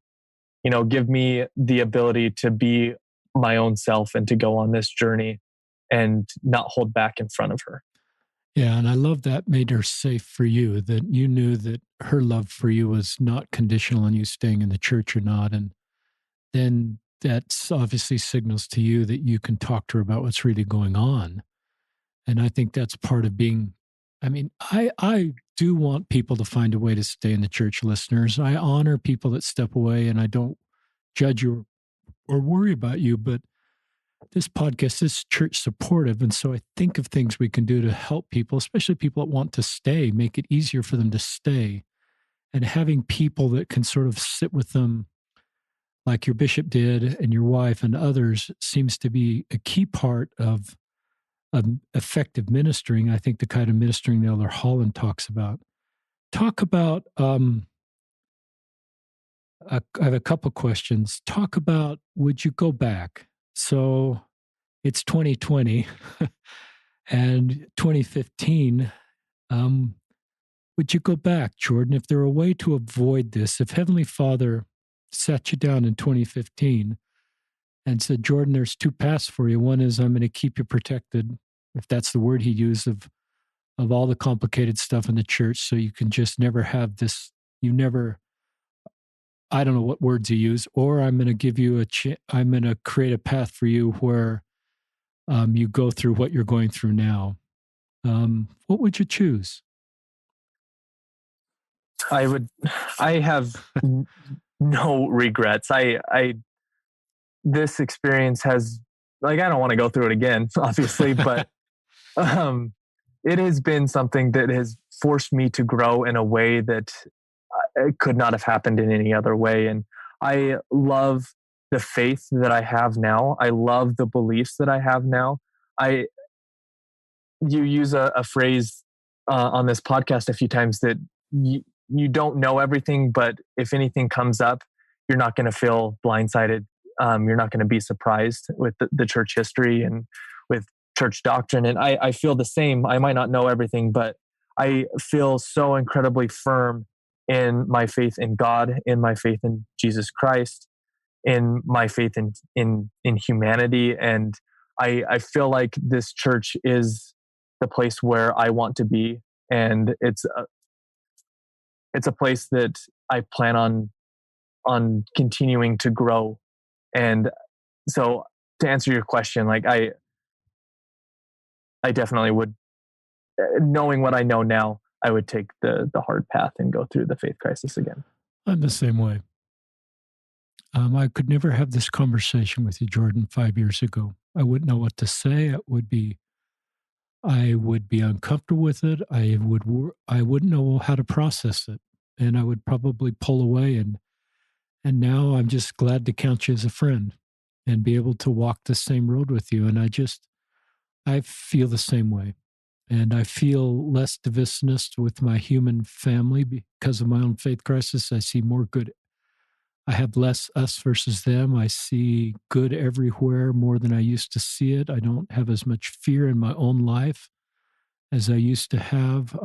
give me the ability to be my own self and to go on this journey and not hold back in front of her. Yeah, and I love that made her safe for you, that you knew that her love for you was not conditional on you staying in the church or not. And then that's obviously signals to you that you can talk to her about what's really going on. And I think that's part of being, I mean, I do want people to find a way to stay in the church, listeners. I honor people that step away and I don't judge you or worry about you, but this podcast is church supportive. And so I think of things we can do to help people, especially people that want to stay, make it easier for them to stay. And having people that can sort of sit with them, like your bishop did and your wife and others, seems to be a key part of effective ministering. I think the kind of ministering that Elder Holland talks about. Talk about, I have a couple questions. Talk about, would you go back? So it's 2020 and 2015. Um, would you go back, Jordan? If there were a way to avoid this, if Heavenly Father sat you down in 2015 and said, Jordan, there's two paths for you. One is I'm going to keep you protected, if that's the word he used, of all the complicated stuff in the church. So you can just never have this, you never, I don't know what words he used, or I'm going to give you I'm going to create a path for you where you go through what you're going through now. What would you choose? I would, I have no regrets. This experience has, like, I don't want to go through it again, obviously, but um, it has been something that has forced me to grow in a way that it could not have happened in any other way. And I love the faith that I have now. I love the beliefs that I have now. I You use a phrase on this podcast a few times that you don't know everything, but if anything comes up, you're not going to feel blindsided. You're not going to be surprised with the church history and with church doctrine. And I feel the same. I might not know everything, but I feel so incredibly firm in my faith in God, in my faith in Jesus Christ, in my faith in humanity. And I feel like this church is the place where I want to be. And it's a place that I plan on continuing to grow. And so to answer your question, like I definitely would, knowing what I know now, I would take the hard path and go through the faith crisis again. I'm the same way. I could never have this conversation with you, Jordan, 5 years ago. I wouldn't know what to say. I would be uncomfortable with it. I wouldn't know how to process it, and I would probably pull away. And now I'm just glad to count you as a friend and be able to walk the same road with you. And I feel the same way. And I feel less divisiveness with my human family because of my own faith crisis. I see more good. I have less us versus them. I see good everywhere more than I used to see it. I don't have as much fear in my own life as I used to have.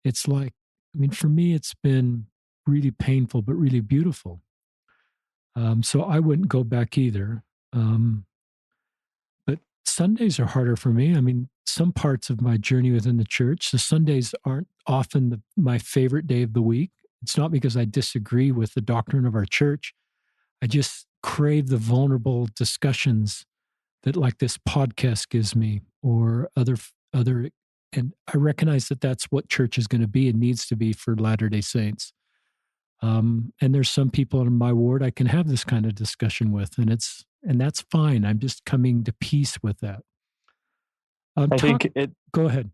It's like, I mean, for me, it's been really painful, but really beautiful. So I wouldn't go back either. But Sundays are harder for me. I mean, some parts of my journey within the church, the Sundays aren't often my favorite day of the week. It's not because I disagree with the doctrine of our church. I just crave the vulnerable discussions that like this podcast gives me or other And I recognize that that's what church is going to be and needs to be for Latter-day Saints. And there's some people in my ward I can have this kind of discussion with, and that's fine. I'm just coming to peace with that. I Talk. think it Go ahead.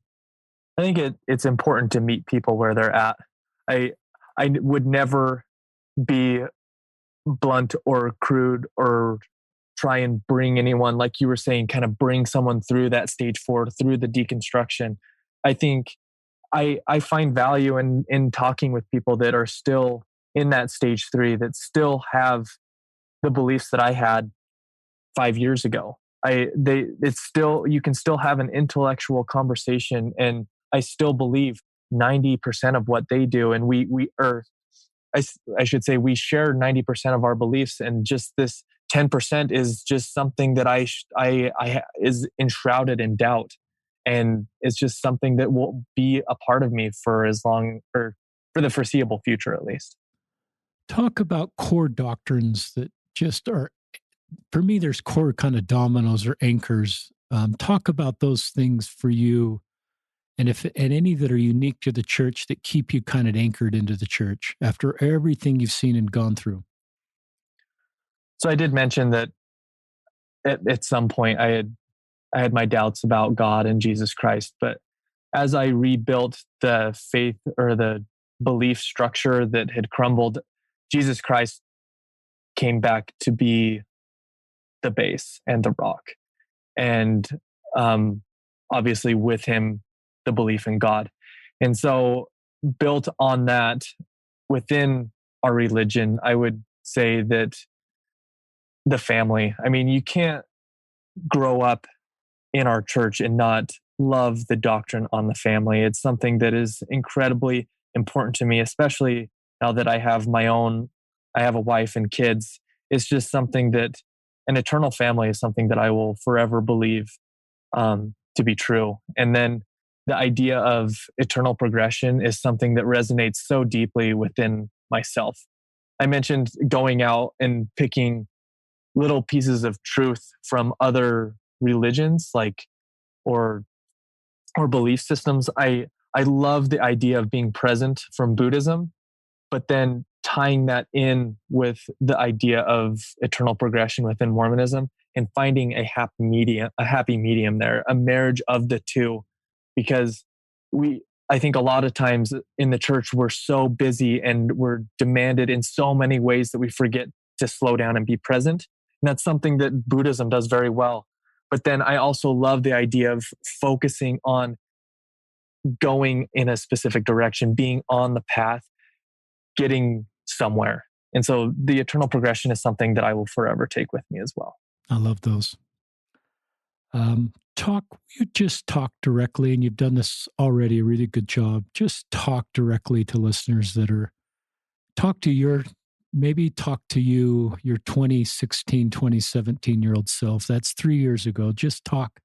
I think it's important to meet people where they're at. I I would never be blunt or crude or try and bring anyone, like you were saying, kind of bring someone through that stage 4, through the deconstruction. I think I find value in talking with people that are still in that stage 3, that still have the beliefs that I had 5 years ago. It's still, you can still have an intellectual conversation, and I still believe 90% of what they do, and I should say we share 90% of our beliefs, and just this 10% is just something that is enshrouded in doubt, and it's just something that will be a part of me for as long, or for the foreseeable future at least. Talk about core doctrines that just are, for me, there's core kind of dominoes or anchors. Talk about those things for you, and any that are unique to the church that keep you kind of anchored into the church after everything you've seen and gone through. So I did mention that at some point I had my doubts about God and Jesus Christ, but as I rebuilt the faith, or the belief structure that had crumbled, Jesus Christ came back to be the base and the rock. And um, obviously, with him, the belief in God. And so, built on that, within our religion, I would say that the family, I mean, you can't grow up in our church and not love the doctrine on the family. It's something that is incredibly important to me, especially now that I have a wife and kids. It's just something that an eternal family is something that I will forever believe to be true. And then the idea of eternal progression is something that resonates so deeply within myself. I mentioned going out and picking little pieces of truth from other religions, like, or or belief systems. I love the idea of being present from Buddhism, but then tying that in with the idea of eternal progression within Mormonism, and finding a happy medium there, a marriage of the two. Because I think a lot of times in the church, we're so busy and we're demanded in so many ways that we forget to slow down and be present. And that's something that Buddhism does very well. But then I also love the idea of focusing on going in a specific direction, being on the path, getting somewhere. And so the eternal progression is something that I will forever take with me as well. I love those. You just talk directly, and you've done this already a really good job. Just talk directly to listeners that are, talk to you, your 2016, 2017-year-old self. That's 3 years ago. Just talk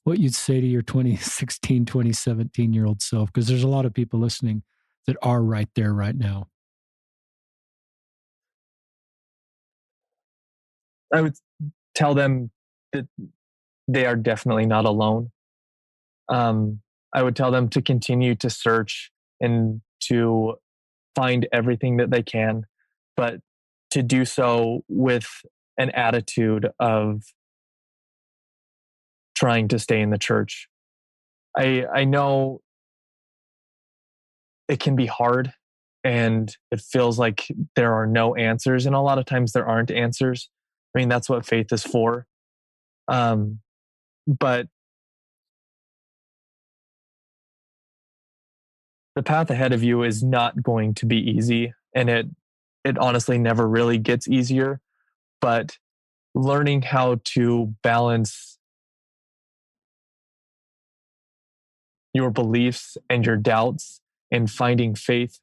what you'd say to your 2016, 2017-year-old self, because there's a lot of people listening that are right there right now. I would tell them that they are definitely not alone. I would tell them to continue to search and to find everything that they can, but to do so with an attitude of trying to stay in the church. I know it can be hard, and it feels like there are no answers, and a lot of times there aren't answers. I mean, that's what faith is for. Um, but the path ahead of you is not going to be easy, and it honestly never really gets easier. But learning how to balance your beliefs and your doubts, and finding faith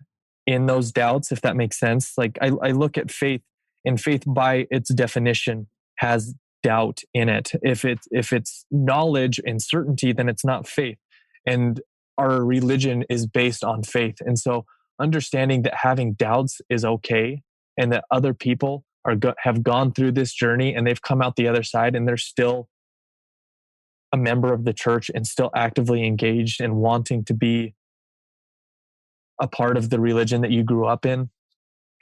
in those doubts, if that makes sense. Like, I look at faith, and faith by its definition has doubt in it. If it's knowledge and certainty, then it's not faith. And our religion is based on faith. And so understanding that having doubts is okay, and that other people have gone through this journey and they've come out the other side, and they're still a member of the church and still actively engaged and wanting to be a part of the religion that you grew up in,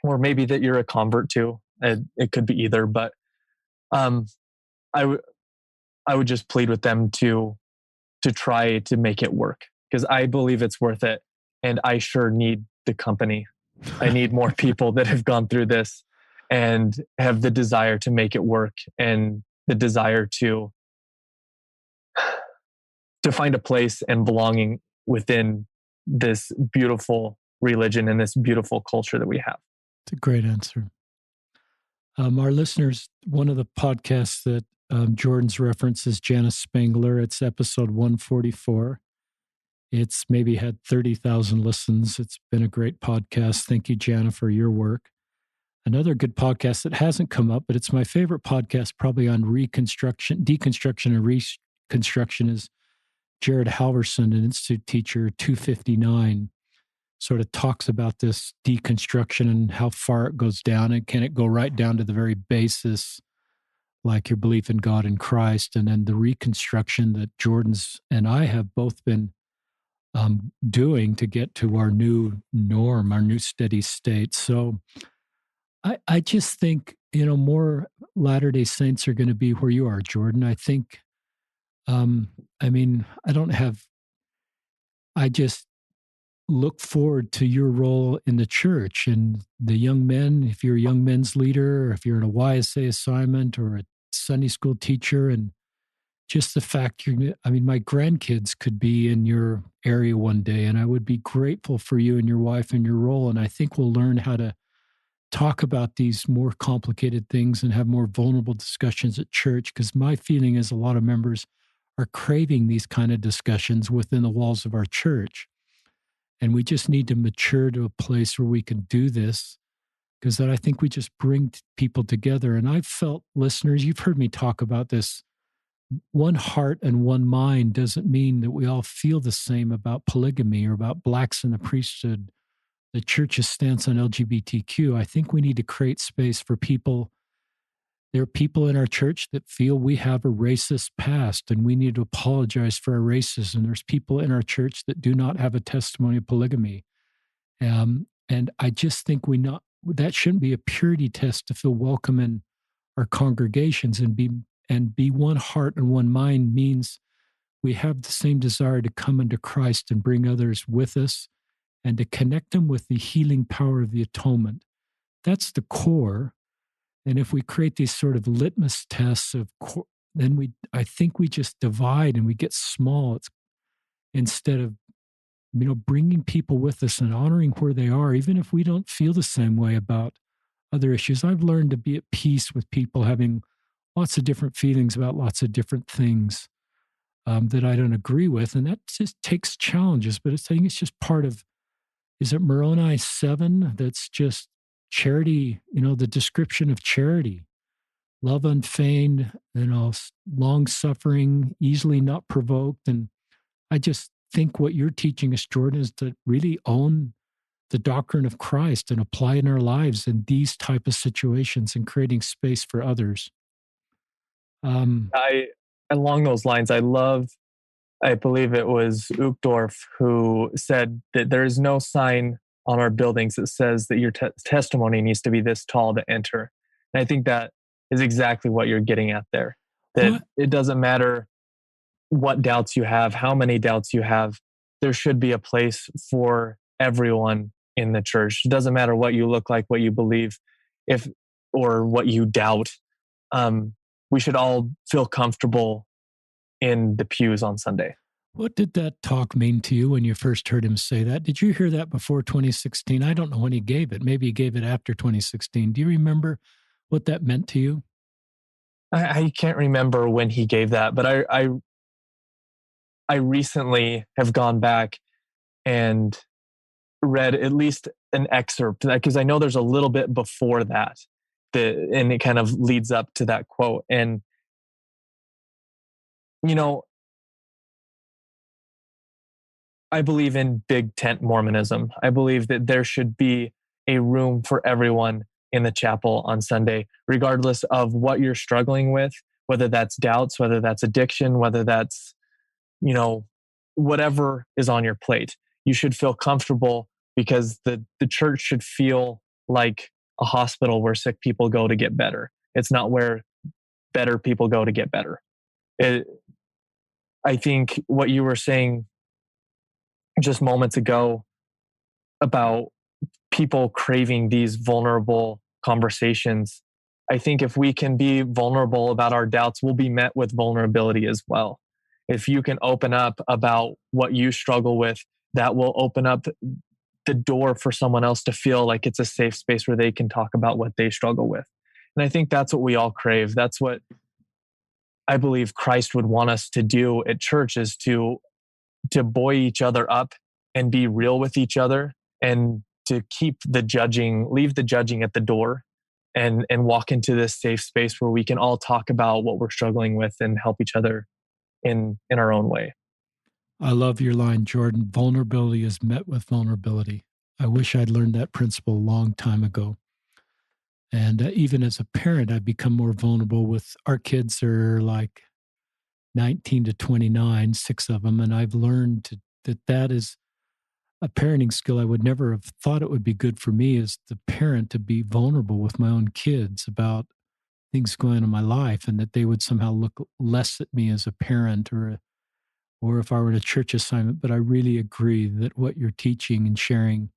or maybe that you're a convert to. It could be either, but um, I would just plead with them to try to make it work, because I believe it's worth it, and I sure need the company. I need more people that have gone through this and have the desire to make it work, and the desire to find a place and belonging within this beautiful religion and this beautiful culture that we have. It's a great answer. Our listeners, one of the podcasts that Jordan's reference is Janice Spangler. It's episode 144. It's maybe had 30,000 listens. It's been a great podcast. Thank you, Jana, for your work. Another good podcast that hasn't come up, but it's my favorite podcast probably on deconstruction and reconstruction is Jared Halverson, an Institute teacher, 259, sort of talks about this deconstruction and how far it goes down, and can it go right down to the very basis, like your belief in God and Christ, and then the reconstruction that Jordan's and I have both been doing to get to our new norm, our new steady state. So I just think, more Latter-day Saints are going to be where you are, Jordan. I think, I just look forward to your role in the church and the young men, if you're a young men's leader, or if you're in a YSA assignment or a Sunday school teacher, and just the fact my grandkids could be in your area one day, and I would be grateful for you and your wife and your role. And I think we'll learn how to talk about these more complicated things and have more vulnerable discussions at church, because my feeling is a lot of members are craving these kind of discussions within the walls of our church. And we just need to mature to a place where we can do this, because then I think we just bring people together. And I've felt, listeners, you've heard me talk about this. One heart and one mind doesn't mean that we all feel the same about polygamy or about blacks in the priesthood, the church's stance on LGBTQ. I think we need to create space for people. There are people in our church that feel we have a racist past and we need to apologize for our racism. There's people in our church that do not have a testimony of polygamy. And I just think that shouldn't be a purity test to feel welcome in our congregations, and be one heart and one mind means we have the same desire to come into Christ and bring others with us and to connect them with the healing power of the atonement. That's the core. And if we create these sort of litmus tests then I think we just divide and we get small. It's instead of, bringing people with us and honoring where they are, even if we don't feel the same way about other issues. I've learned to be at peace with people having lots of different feelings about lots of different things that I don't agree with. And that just takes challenges, but I think it's just part of, is it Moroni 7? That's just charity, the description of charity. Love unfeigned, long suffering, easily not provoked. And I just think what you're teaching us, Jordan, is to really own the doctrine of Christ and apply it in our lives in these type of situations and creating space for others. Along those lines, I believe it was Uchtdorf who said that there is no sign on our buildings that says that your testimony needs to be this tall to enter. And I think that is exactly what you're getting at there. That It doesn't matter what doubts you have, how many doubts you have, there should be a place for everyone in the church. It doesn't matter what you look like, what you believe, or what you doubt. We should all feel comfortable in the pews on Sunday. What did that talk mean to you when you first heard him say that? Did you hear that before 2016? I don't know when he gave it. Maybe he gave it after 2016. Do you remember what that meant to you? I can't remember when he gave that, but I recently have gone back and read at least an excerpt, because I know there's a little bit before that, and it kind of leads up to that quote. And, I believe in big tent Mormonism. I believe that there should be a room for everyone in the chapel on Sunday, regardless of what you're struggling with, whether that's doubts, whether that's addiction, whether that's, you know, whatever is on your plate. You should feel comfortable because the church should feel like a hospital where sick people go to get better. It's not where better people go to get better. It, I think what you were saying just moments ago about people craving these vulnerable conversations. I think if we can be vulnerable about our doubts, we'll be met with vulnerability as well. If you can open up about what you struggle with, that will open up the door for someone else to feel like it's a safe space where they can talk about what they struggle with. And I think that's what we all crave. That's what I believe Christ would want us to do at church, is to buoy each other up and be real with each other, and to leave the judging at the door, and walk into this safe space where we can all talk about what we're struggling with and help each other in our own way. I love your line, Jordan. Vulnerability is met with vulnerability. I wish I'd learned that principle a long time ago. And even as a parent, I've become more vulnerable with our kids are like 19 to 29, six of them. And I've learned that is a parenting skill I would never have thought it would be good for me as the parent to be vulnerable with my own kids about things going on in my life, and that they would somehow look less at me as a parent, or if I were in a church assignment. But I really agree that what you're teaching and sharing,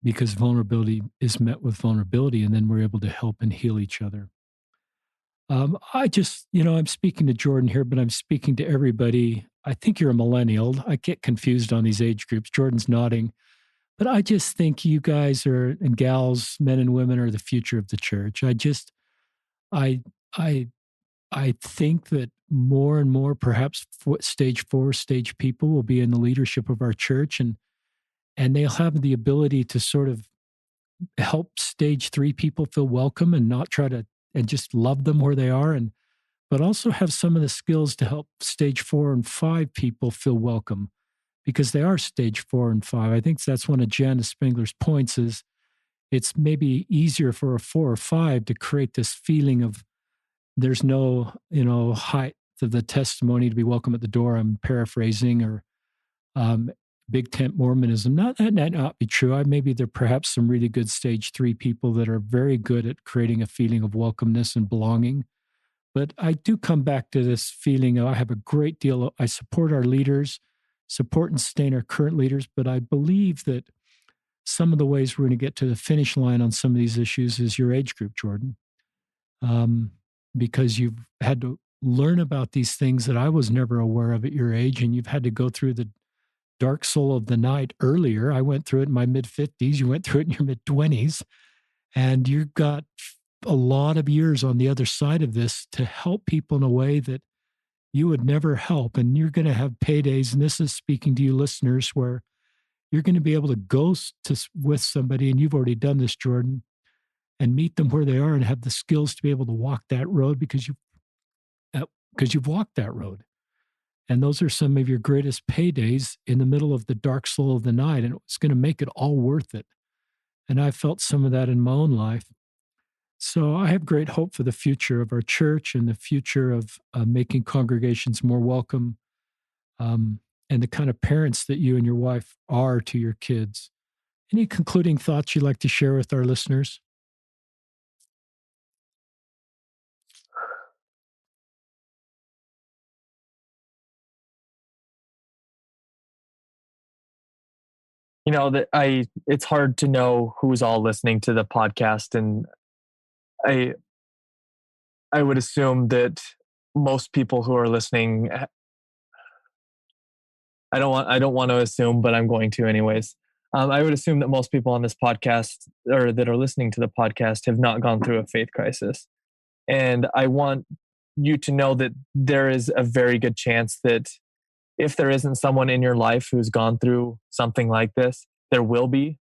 because vulnerability is met with vulnerability, and then we're able to help and heal each other. I just, I'm speaking to Jordan here, but I'm speaking to everybody. I think you're a millennial. I get confused on these age groups. Jordan's nodding, but I just think you guys and gals, men and women, are the future of the church. I, I, I think that more and more, perhaps stage 4, stage people will be in the leadership of our church, and they'll have the ability to sort of help stage 3 people feel welcome and not try to and just love them where they are, and but also have some of the skills to help stage 4 and 5 people feel welcome because they are stage 4 and 5. I think that's one of Janice Spengler's points is it's maybe easier for a 4 or 5 to create this feeling of there's no, height to the testimony to be welcome at the door. I'm paraphrasing, or um, big tent Mormonism. Not that not be true. Maybe there are perhaps some really good stage 3 people that are very good at creating a feeling of welcomeness and belonging. But I do come back to this feeling of I have a great deal. I support our leaders, support and sustain our current leaders, but I believe that some of the ways we're going to get to the finish line on some of these issues is your age group, Jordan, um, because you've had to learn about these things that I was never aware of at your age, and you've had to go through the dark soul of the night earlier. I went through it in my mid 50s. You went through it in your mid 20s, and you've got a lot of years on the other side of this to help people in a way that you would never help. And you're going to have paydays. And this is speaking to you listeners, where you're going to be able to go with somebody, and you've already done this, Jordan, and meet them where they are and have the skills to be able to walk that road because you've walked that road. And those are some of your greatest paydays in the middle of the dark soul of the night. And it's going to make it all worth it. And I felt some of that in my own life. So I have great hope for the future of our church and the future of making congregations more welcome, and the kind of parents that you and your wife are to your kids. Any concluding thoughts you'd like to share with our listeners? It's hard to know who's all listening to the podcast, and I I would assume that most people who are listening, I don't want to assume, but I'm going to anyways. I would assume that most people on this podcast, or that are listening to the podcast, have not gone through a faith crisis. And I want you to know that there is a very good chance that if there isn't someone in your life who's gone through something like this, there will be.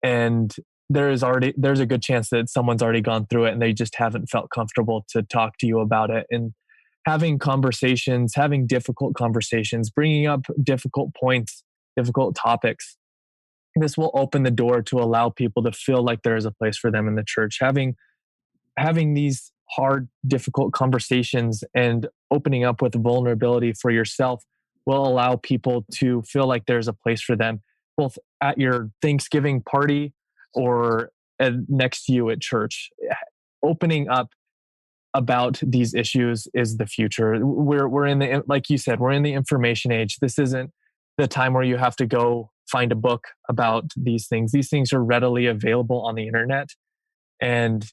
And there's a good chance that someone's already gone through it and they just haven't felt comfortable to talk to you about it. And having conversations, having difficult conversations, bringing up difficult points, difficult topics, this will open the door to allow people to feel like there is a place for them in the church. Having these hard, difficult conversations and opening up with vulnerability for yourself will allow people to feel like there's a place for them, both at your Thanksgiving party or next to you at church. Opening up about these issues is the future. We're in the, like you said, we're in the information age. This isn't the time where you have to go find a book about these things. These things are readily available on the internet, and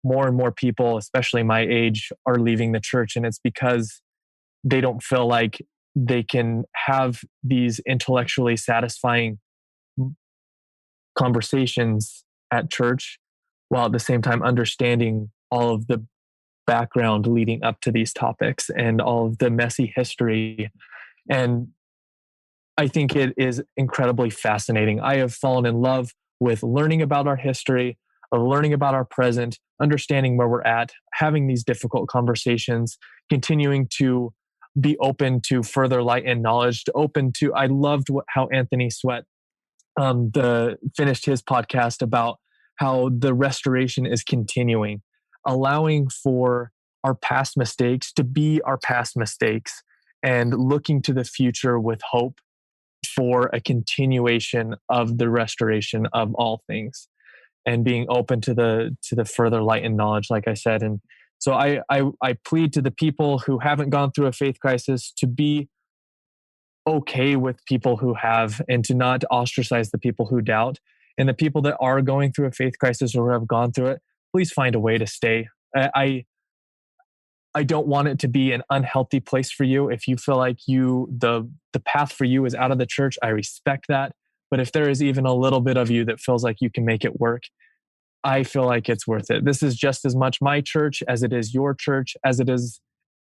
more people, especially my age, are leaving the church, and it's because they don't feel like they can have these intellectually satisfying conversations at church while at the same time understanding all of the background leading up to these topics and all of the messy history. And I think it is incredibly fascinating. I have fallen in love with learning about our history, of learning about our present, understanding where we're at, having these difficult conversations, continuing to be open to further light and knowledge, to open to, I loved how Anthony Sweat finished his podcast about how the restoration is continuing, allowing for our past mistakes to be our past mistakes and looking to the future with hope for a continuation of the restoration of all things and being open to the further light and knowledge, like I said. And so I plead to the people who haven't gone through a faith crisis to be okay with people who have, and to not ostracize the people who doubt. And the people that are going through a faith crisis or have gone through it, please find a way to stay. I don't want it to be an unhealthy place for you. If you feel like the path for you is out of the church, I respect that. But if there is even a little bit of you that feels like you can make it work, I feel like it's worth it. This is just as much my church as it is your church, as it is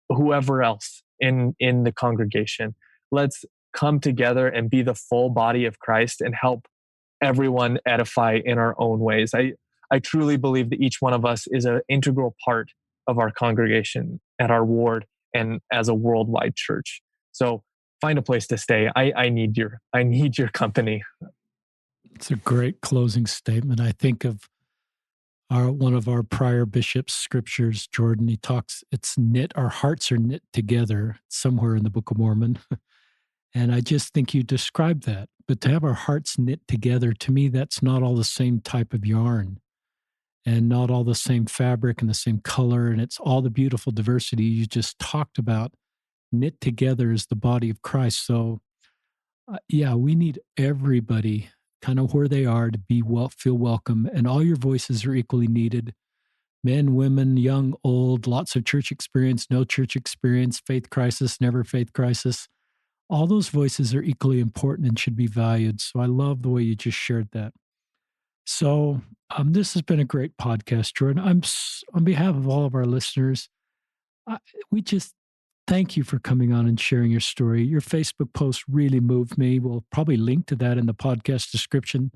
whoever else in the congregation. Let's come together and be the full body of Christ and help everyone edify in our own ways. I truly believe that each one of us is an integral part of our congregation, at our ward, and as a worldwide church. So find a place to stay. I need your company. It's a great closing statement. I think of one of our prior bishop's scriptures, Jordan. He talks, our hearts are knit together somewhere in the Book of Mormon. And I just think you described that. But to have our hearts knit together, to me, that's not all the same type of yarn and not all the same fabric and the same color. And it's all the beautiful diversity you just talked about knit together as the body of Christ. So, yeah, we need everybody kind of where they are to feel welcome. And all your voices are equally needed. Men, women, young, old, lots of church experience, no church experience, faith crisis, never faith crisis. All those voices are equally important and should be valued. So I love the way you just shared that. So this has been a great podcast, Jordan. On behalf of all of our listeners, we just thank you for coming on and sharing your story. Your Facebook post really moved me. We'll probably link to that in the podcast description,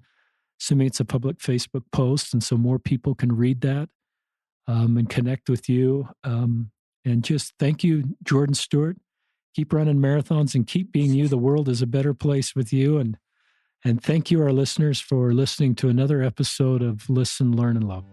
assuming it's a public Facebook post, and so more people can read that and connect with you. And just thank you, Jordan Stuart. Keep running marathons and keep being you. The world is a better place with you. And thank you, our listeners, for listening to another episode of Listen, Learn, and Love.